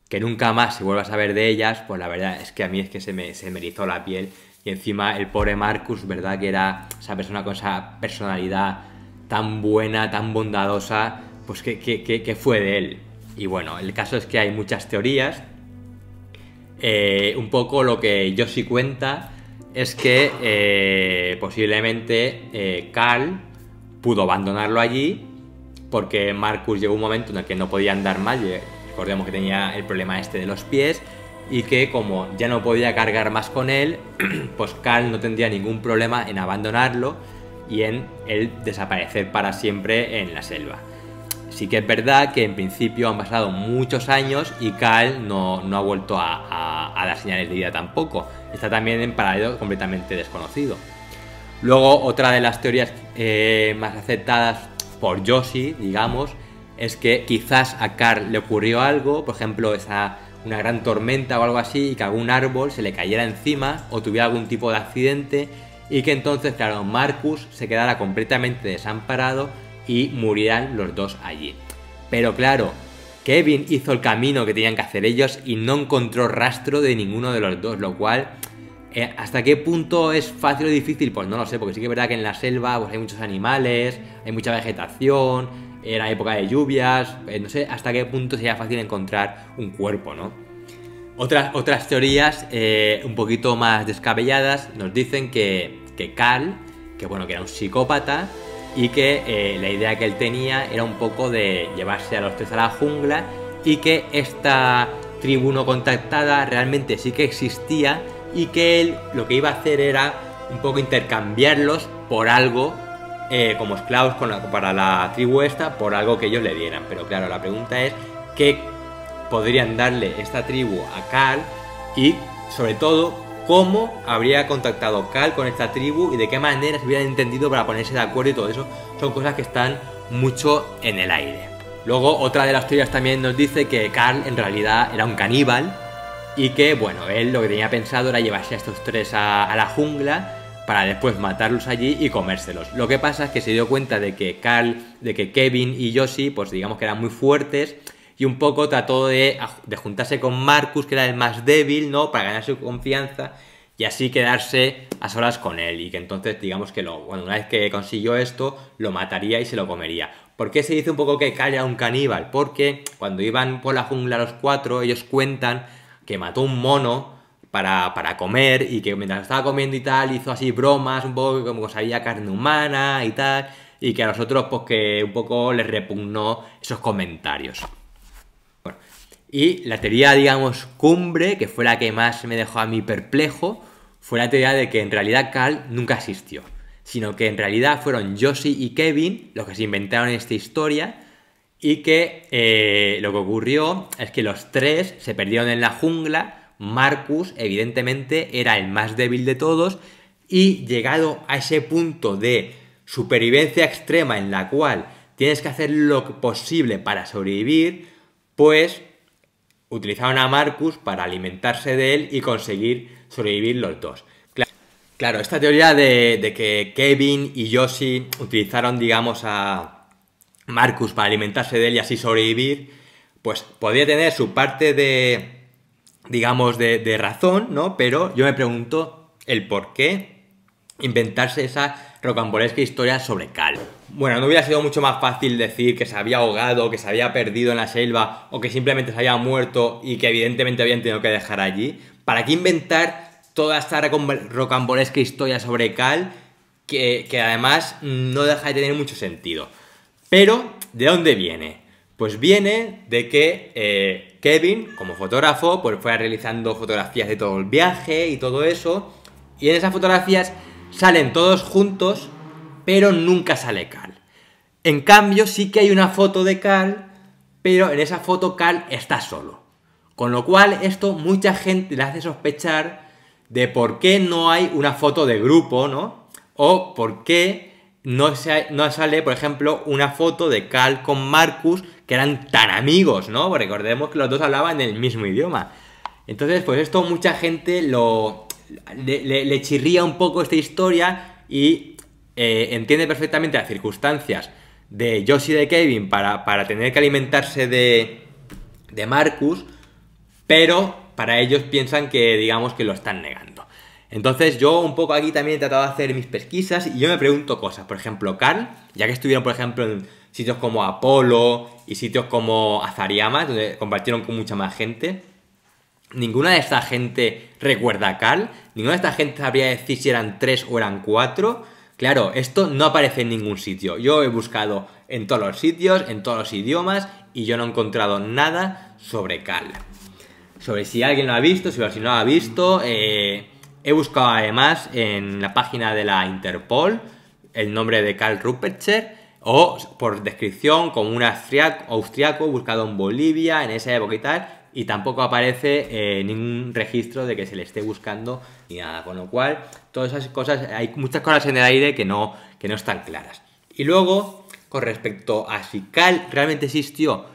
que nunca más se vuelva a saber de ellas, pues la verdad es que a mí es que se me erizó la piel. Y encima el pobre Marcus, verdad que era esa persona con esa personalidad tan buena, tan bondadosa, pues ¿qué fue de él? Y bueno, el caso es que hay muchas teorías. Un poco lo que Yoshi cuenta es que posiblemente Carl pudo abandonarlo allí porque Marcus llegó un momento en el que no podía andar más, recordemos que tenía el problema este de los pies, y que como ya no podía cargar más con él, pues Carl no tendría ningún problema en abandonarlo y en él desaparecer para siempre en la selva. Sí que es verdad que en principio han pasado muchos años y Carl no ha vuelto a dar señales de vida tampoco. Está también en paralelo completamente desconocido. Luego, otra de las teorías más aceptadas por Josie, digamos, es que quizás a Carl le ocurrió algo, por ejemplo, una gran tormenta o algo así, y que algún árbol se le cayera encima o tuviera algún tipo de accidente, y que entonces, claro, Marcus se quedara completamente desamparado y murieran los dos allí. Pero claro, Kevin hizo el camino que tenían que hacer ellos y no encontró rastro de ninguno de los dos, lo cual, ¿hasta qué punto es fácil o difícil? Pues no lo sé, porque sí que es verdad que en la selva pues hay muchos animales, hay mucha vegetación, era época de lluvias, no sé hasta qué punto sería fácil encontrar un cuerpo, ¿no? Otras teorías un poquito más descabelladas nos dicen que Carl, que bueno, que era un psicópata, y que la idea que él tenía era un poco de llevarse a los tres a la jungla, y que esta tribu no contactada realmente sí que existía, y que él lo que iba a hacer era un poco intercambiarlos por algo, como esclavos para la tribu esta, por algo que ellos le dieran. Pero claro, la pregunta es qué podrían darle esta tribu a Carl, y sobre todo cómo habría contactado Carl con esta tribu y de qué manera se hubieran entendido para ponerse de acuerdo, y todo eso son cosas que están mucho en el aire. Luego, otra de las teorías también nos dice que Carl en realidad era un caníbal y que, bueno, él lo que tenía pensado era llevarse a estos tres a la jungla para después matarlos allí y comérselos. Lo que pasa es que se dio cuenta de que Kevin y Josie, pues digamos que eran muy fuertes, y un poco trató de juntarse con Marcus, que era el más débil, ¿no? Para ganar su confianza y así quedarse a solas con él. Y que entonces, digamos que una vez que consiguió esto, lo mataría y se lo comería. ¿Por qué se dice un poco que Carl era un caníbal? Porque cuando iban por la jungla los cuatro, ellos cuentan que mató un mono para comer, y que mientras estaba comiendo y tal, hizo así bromas, un poco como que sabía carne humana y tal, y que a los otros pues que un poco les repugnó esos comentarios. Y la teoría, digamos, cumbre, que fue la que más me dejó a mí perplejo, fue la teoría de que en realidad Carl nunca existió, sino que en realidad fueron Josie y Kevin los que se inventaron esta historia, y que lo que ocurrió es que los tres se perdieron en la jungla. Marcus, evidentemente, era el más débil de todos, y llegado a ese punto de supervivencia extrema en la cual tienes que hacer lo posible para sobrevivir, pues utilizaron a Marcus para alimentarse de él y conseguir sobrevivir los dos. Claro, esta teoría de que Kevin y Josie utilizaron, digamos, a Marcus para alimentarse de él y así sobrevivir, pues podría tener su parte de, digamos, de razón, ¿no? Pero yo me pregunto el por qué inventarse esa rocambolesca historia sobre Carl. Bueno, no hubiera sido mucho más fácil decir que se había ahogado, que se había perdido en la selva, o que simplemente se había muerto y que evidentemente habían tenido que dejar allí. ¿Para qué inventar toda esta rocambolesca historia sobre Carl, que además no deja de tener mucho sentido? Pero, ¿de dónde viene? Pues viene de que Kevin, como fotógrafo, pues fue realizando fotografías de todo el viaje y todo eso, y en esas fotografías salen todos juntos, pero nunca sale Carl. En cambio, sí que hay una foto de Carl, pero en esa foto Carl está solo. Con lo cual, esto mucha gente le hace sospechar de por qué no hay una foto de grupo, ¿no? O por qué no sale, por ejemplo, una foto de Carl con Marcus, que eran tan amigos, ¿no? Porque recordemos que los dos hablaban el mismo idioma. Entonces, pues esto mucha gente le chirría un poco esta historia, y entiende perfectamente las circunstancias de Josie y de Kevin para tener que alimentarse de Marcus, pero para ellos piensan que, digamos, que lo están negando. Entonces yo un poco aquí también he tratado de hacer mis pesquisas, y yo me pregunto cosas. Por ejemplo, Carl, ya que estuvieron, por ejemplo, en sitios como Apolo y sitios como Azariama, donde compartieron con mucha más gente, ninguna de esta gente recuerda a Cal, ninguna de esta gente sabría decir si eran 3 o eran 4. Claro, esto no aparece en ningún sitio. Yo he buscado en todos los sitios, en todos los idiomas, y yo no he encontrado nada sobre Cal. Sobre si alguien lo ha visto, si no lo ha visto. He buscado además en la página de la Interpol el nombre de Karl Ruppertscher, o por descripción como un austriaco buscado en Bolivia en esa época y tal, y tampoco aparece ningún registro de que se le esté buscando ni nada, con lo cual todas esas cosas, hay muchas cosas en el aire que no están claras. Y luego, con respecto a si Cal realmente existió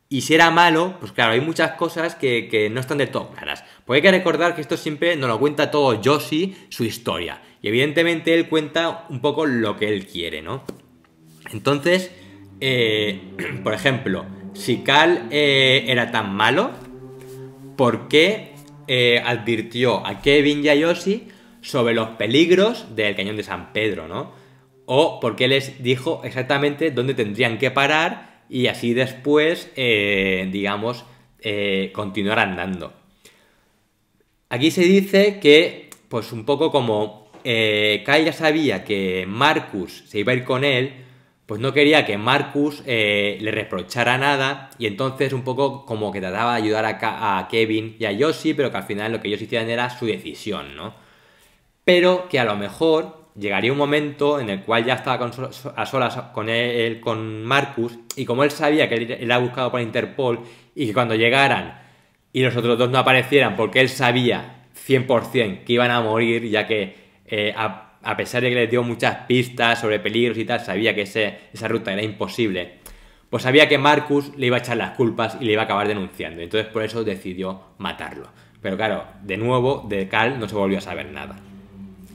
y si era malo, pues claro, hay muchas cosas que no están del todo claras. Porque hay que recordar que esto siempre nos lo cuenta todo Josie, su historia, y evidentemente él cuenta un poco lo que él quiere, ¿no? Entonces, por ejemplo, si Cal era tan malo, ¿por qué advirtió a Kevin y a Josie sobre los peligros del cañón de San Pedro, ¿no? O por qué les dijo exactamente dónde tendrían que parar y así después, digamos, continuar andando. Aquí se dice que, pues un poco como Cal ya sabía que Marcus se iba a ir con él, pues no quería que Marcus le reprochara nada, y entonces un poco como que trataba de ayudar a Kevin y a Josie, pero que al final lo que ellos hicieran era su decisión, ¿no? Pero que a lo mejor llegaría un momento en el cual ya estaba a solas con él, con Marcus, y como él sabía que él era buscado por Interpol, y que cuando llegaran y los otros dos no aparecieran, porque él sabía 100% que iban a morir, ya que a pesar de que les dio muchas pistas sobre peligros y tal, sabía que esa ruta era imposible, pues sabía que Marcus le iba a echar las culpas y le iba a acabar denunciando. Entonces por eso decidió matarlo. Pero claro, de nuevo, de Cal no se volvió a saber nada.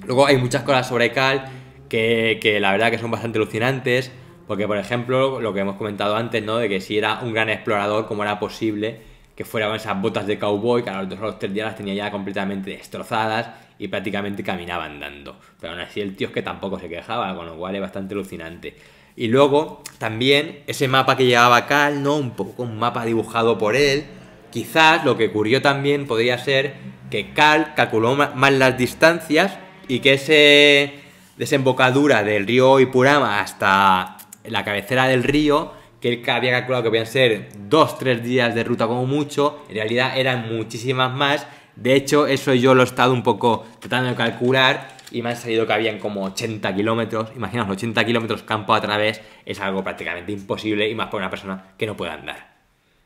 Luego hay muchas cosas sobre Cal que la verdad que son bastante alucinantes, porque por ejemplo, lo que hemos comentado antes, ¿no? De que si era un gran explorador, ¿cómo era posible que fuera con esas botas de cowboy, que a los 3 días las tenía ya completamente destrozadas y prácticamente caminaba andando? Pero aún así el tío es que tampoco se quejaba, con lo cual es bastante alucinante. Y luego también ese mapa que llevaba Cal, ¿no? Un poco un mapa dibujado por él. Quizás lo que ocurrió también podría ser que Cal calculó mal las distancias y que esa desembocadura del río Ipurama hasta la cabecera del río, que él había calculado que podían ser 2-3 días de ruta como mucho, en realidad eran muchísimas más. De hecho, eso yo lo he estado un poco tratando de calcular y me han salido que habían como 80 kilómetros. Imaginaos, 80 kilómetros campo a través es algo prácticamente imposible, y más para una persona que no puede andar.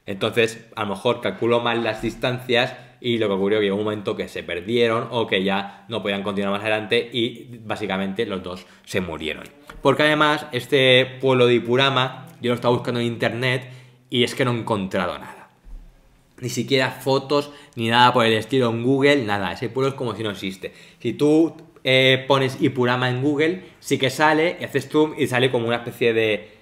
Entonces, a lo mejor calculó mal las distancias y lo que ocurrió que llegó un momento que se perdieron o que ya no podían continuar más adelante y básicamente los dos se murieron. Porque además este pueblo de Ipurama yo lo estaba buscando en internet y es que no he encontrado nada. Ni siquiera fotos ni nada por el estilo en Google, nada. Ese pueblo es como si no existe. Si tú pones Ipurama en Google, sí que sale, haces zoom y sale como una especie de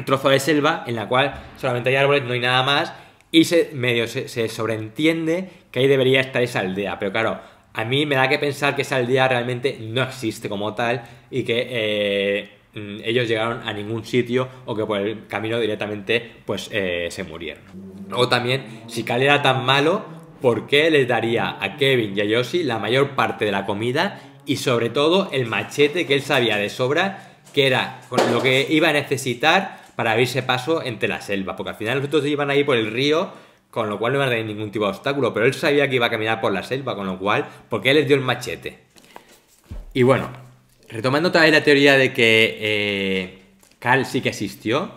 trozo de selva en la cual solamente hay árboles, no hay nada más, y se sobreentiende que ahí debería estar esa aldea. Pero claro, a mí me da que pensar que esa aldea realmente no existe como tal y que ellos llegaron a ningún sitio o que por el camino directamente pues se murieron. Luego también, si Cal era tan malo, ¿por qué les daría a Kevin y a Josie la mayor parte de la comida y sobre todo el machete que él sabía de sobra que era con lo que iba a necesitar para abrirse paso entre la selva? Porque al final los otros iban a ir por el río, con lo cual no iban a tener ningún tipo de obstáculo, pero él sabía que iba a caminar por la selva, con lo cual, ¿por qué les dio el machete? Y bueno, retomando otra vez la teoría de que Cal sí que existió,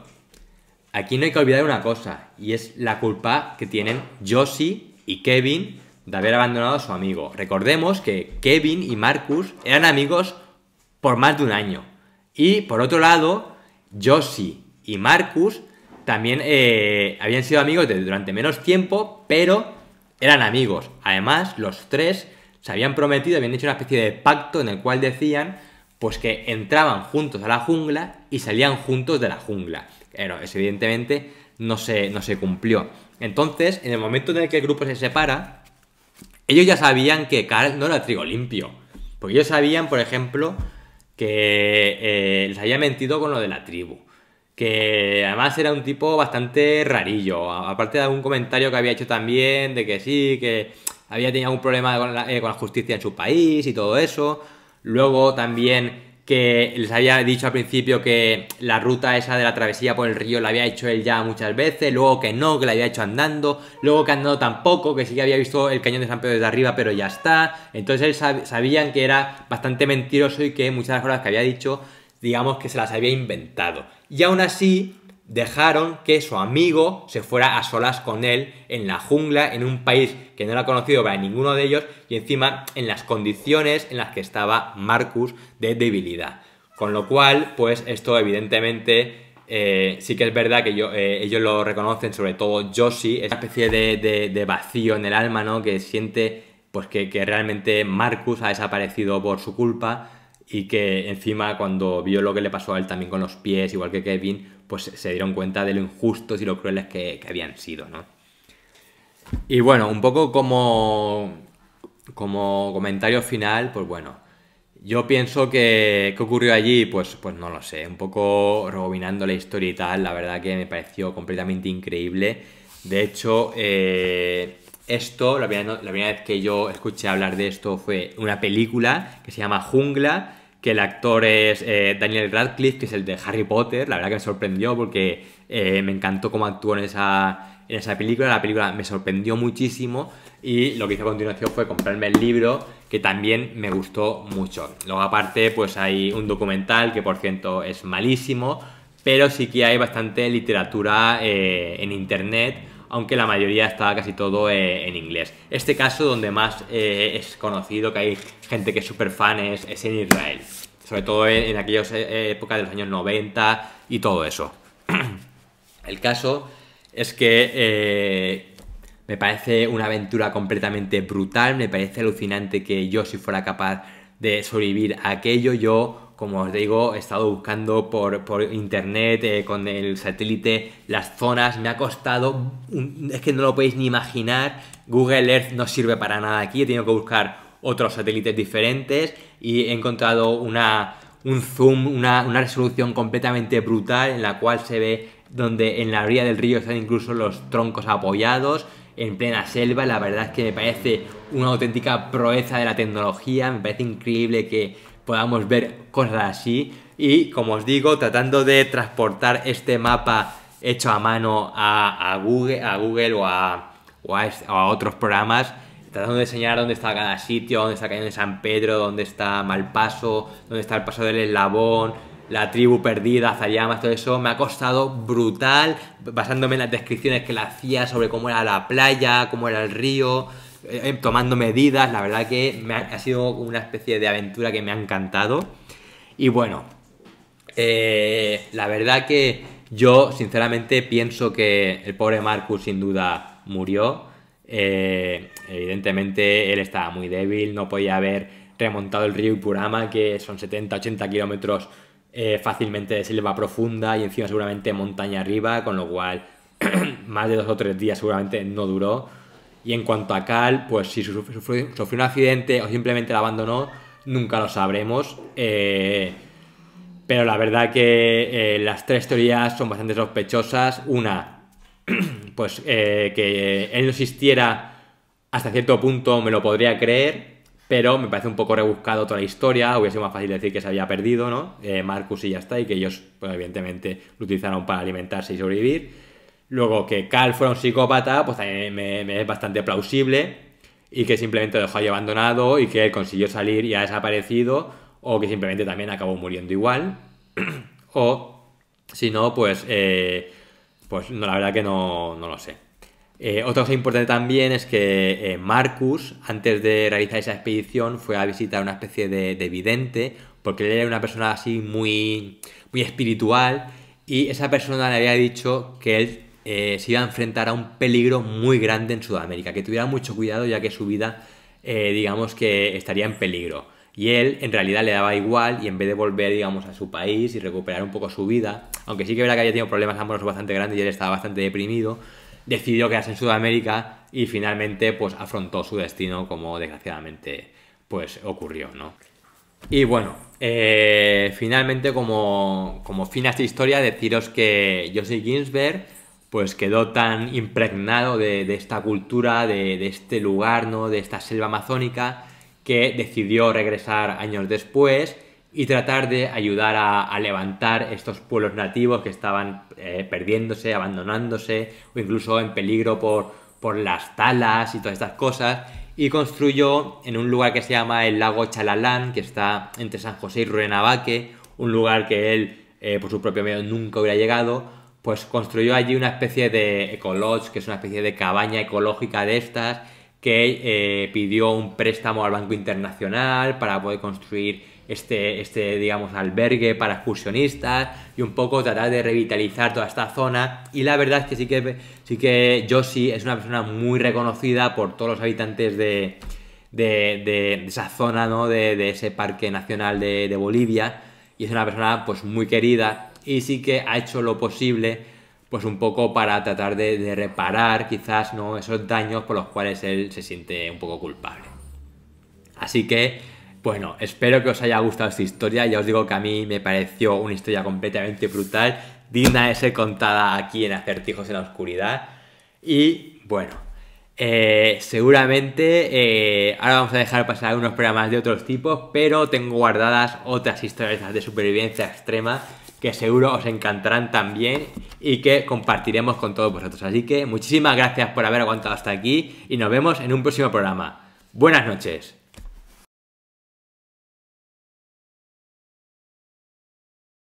aquí no hay que olvidar una cosa, y es la culpa que tienen Josie y Kevin de haber abandonado a su amigo. Recordemos que Kevin y Marcus eran amigos por más de un año. Y por otro lado, Josie y Marcus también habían sido amigos durante menos tiempo, pero eran amigos. Además, los tres se habían prometido, habían hecho una especie de pacto en el cual decían pues que entraban juntos a la jungla y salían juntos de la jungla. Pero eso evidentemente no se cumplió. Entonces, en el momento en el que el grupo se separa, ellos ya sabían que Cal no era trigo limpio. Porque ellos sabían, por ejemplo, que les había mentido con lo de la tribu. que además era un tipo bastante rarillo, aparte de algún comentario que había hecho también, de que sí, que había tenido algún problema con la justicia en su país y todo eso. Luego también que les había dicho al principio que la ruta esa de la travesía por el río la había hecho él ya muchas veces, luego que no, que la había hecho andando, luego que andando tampoco, que sí que había visto el cañón de San Pedro desde arriba, pero ya está. Entonces sabían que era bastante mentiroso y que muchas de las cosas que había dicho, digamos que se las había inventado. Y aún así dejaron que su amigo se fuera a solas con él en la jungla, en un país que no era conocido para ninguno de ellos, y encima en las condiciones en las que estaba Marcus de debilidad. Con lo cual, pues esto evidentemente sí que es verdad que ellos lo reconocen, sobre todo Josie, esa especie de vacío en el alma, ¿no? Que siente pues que realmente Marcus ha desaparecido por su culpa, y que encima cuando vio lo que le pasó a él también con los pies, igual que Kevin, pues se dieron cuenta de lo injustos y lo crueles que habían sido, ¿no? Y bueno, un poco como comentario final, pues bueno, yo pienso que ¿qué ocurrió allí? Pues no lo sé, un poco rebobinando la historia y tal, la verdad que me pareció completamente increíble. De hecho, esto, la primera vez que yo escuché hablar de esto fue una película que se llama Jungla, que el actor es Daniel Radcliffe, que es el de Harry Potter. La verdad que me sorprendió porque me encantó cómo actuó en esa película. La película me sorprendió muchísimo y lo que hice a continuación fue comprarme el libro, que también me gustó mucho. Luego aparte pues hay un documental que por cierto es malísimo, pero sí que hay bastante literatura en internet, aunque la mayoría está casi todo en inglés. Este caso donde más es conocido, que hay gente que es súper fan, es en Israel. Sobre todo en aquellas épocas de los años 90 y todo eso. El caso es que me parece una aventura completamente brutal, me parece alucinante que yo si fuera capaz de sobrevivir a aquello. Yo, como os digo, he estado buscando por internet, con el satélite, las zonas, me ha costado, es que no lo podéis ni imaginar. Google Earth no sirve para nada aquí, he tenido que buscar otros satélites diferentes y he encontrado un zoom, una resolución completamente brutal en la cual se ve donde en la orilla del río están incluso los troncos apoyados en plena selva. La verdad es que me parece una auténtica proeza de la tecnología, me parece increíble que podamos ver cosas así. Y como os digo, tratando de transportar este mapa hecho a mano a Google o a otros programas, tratando de enseñar dónde está cada sitio, dónde está el cañón de San Pedro, dónde está Malpaso, dónde está el paso del Eslabón, la tribu perdida, Zayamas, todo eso, me ha costado brutal, basándome en las descripciones que le hacía sobre cómo era la playa, cómo era el río, tomando medidas. La verdad que ha sido una especie de aventura que me ha encantado. Y bueno, la verdad que yo sinceramente pienso que el pobre Marcus sin duda murió. Evidentemente él estaba muy débil, no podía haber remontado el río Ipurama, que son 70-80 kilómetros fácilmente de selva profunda y encima seguramente montaña arriba, con lo cual más de 2 o 3 días seguramente no duró. Y en cuanto a Cal, pues si sufrió un accidente o simplemente la abandonó, nunca lo sabremos. Pero la verdad que las tres teorías son bastante sospechosas. Una, pues que él no existiera hasta cierto punto me lo podría creer, pero me parece un poco rebuscado toda la historia. Hubiera sido más fácil decir que se había perdido, ¿no? Marcus y ya está, y que ellos, pues, evidentemente, lo utilizaron para alimentarse y sobrevivir. Luego, que Cal fuera un psicópata, pues también me es bastante plausible, y que simplemente lo dejó ahí abandonado y que él consiguió salir y ha desaparecido, o que simplemente también acabó muriendo igual. O, si no, pues no, la verdad que no lo sé. Otra cosa importante también es que Marcus, antes de realizar esa expedición, fue a visitar una especie de vidente, porque él era una persona así muy, muy espiritual, y esa persona le había dicho que él se iba a enfrentar a un peligro muy grande en Sudamérica, que tuviera mucho cuidado ya que su vida, digamos que estaría en peligro. Y él en realidad le daba igual, y en vez de volver, digamos, a su país y recuperar un poco su vida, aunque sí que era que había tenido problemas amorosos bastante grandes y él estaba bastante deprimido, decidió quedarse en Sudamérica y finalmente pues afrontó su destino, como desgraciadamente pues ocurrió, ¿no? Y bueno, finalmente como fin a esta historia, deciros que Joseph Ginsberg pues quedó tan impregnado de esta cultura, de este lugar, ¿no? De esta selva amazónica, que decidió regresar años después y tratar de ayudar a levantar estos pueblos nativos que estaban perdiéndose, abandonándose o incluso en peligro por las talas y todas estas cosas, y construyó en un lugar que se llama el lago Chalalán, que está entre San José y Rurrenabaque, un lugar que él por su propio medio nunca hubiera llegado. Pues construyó allí una especie de ecolodge, que es una especie de cabaña ecológica de estas, que pidió un préstamo al Banco Internacional para poder construir digamos, albergue para excursionistas y un poco tratar de revitalizar toda esta zona. Y la verdad es que sí que Josie es una persona muy reconocida por todos los habitantes de esa zona, ¿no? De ese parque nacional de Bolivia, y es una persona pues muy querida, y sí que ha hecho lo posible pues un poco para tratar de reparar quizás, ¿no? Esos daños por los cuales él se siente un poco culpable. Así que, bueno, espero que os haya gustado esta historia. Ya os digo que a mí me pareció una historia completamente brutal, digna de ser contada aquí en Acertijos en la Oscuridad. Y bueno, seguramente ahora vamos a dejar pasar algunos programas de otros tipos, pero tengo guardadas otras historias de supervivencia extrema que seguro os encantarán también y que compartiremos con todos vosotros. Así que muchísimas gracias por haber aguantado hasta aquí y nos vemos en un próximo programa. Buenas noches.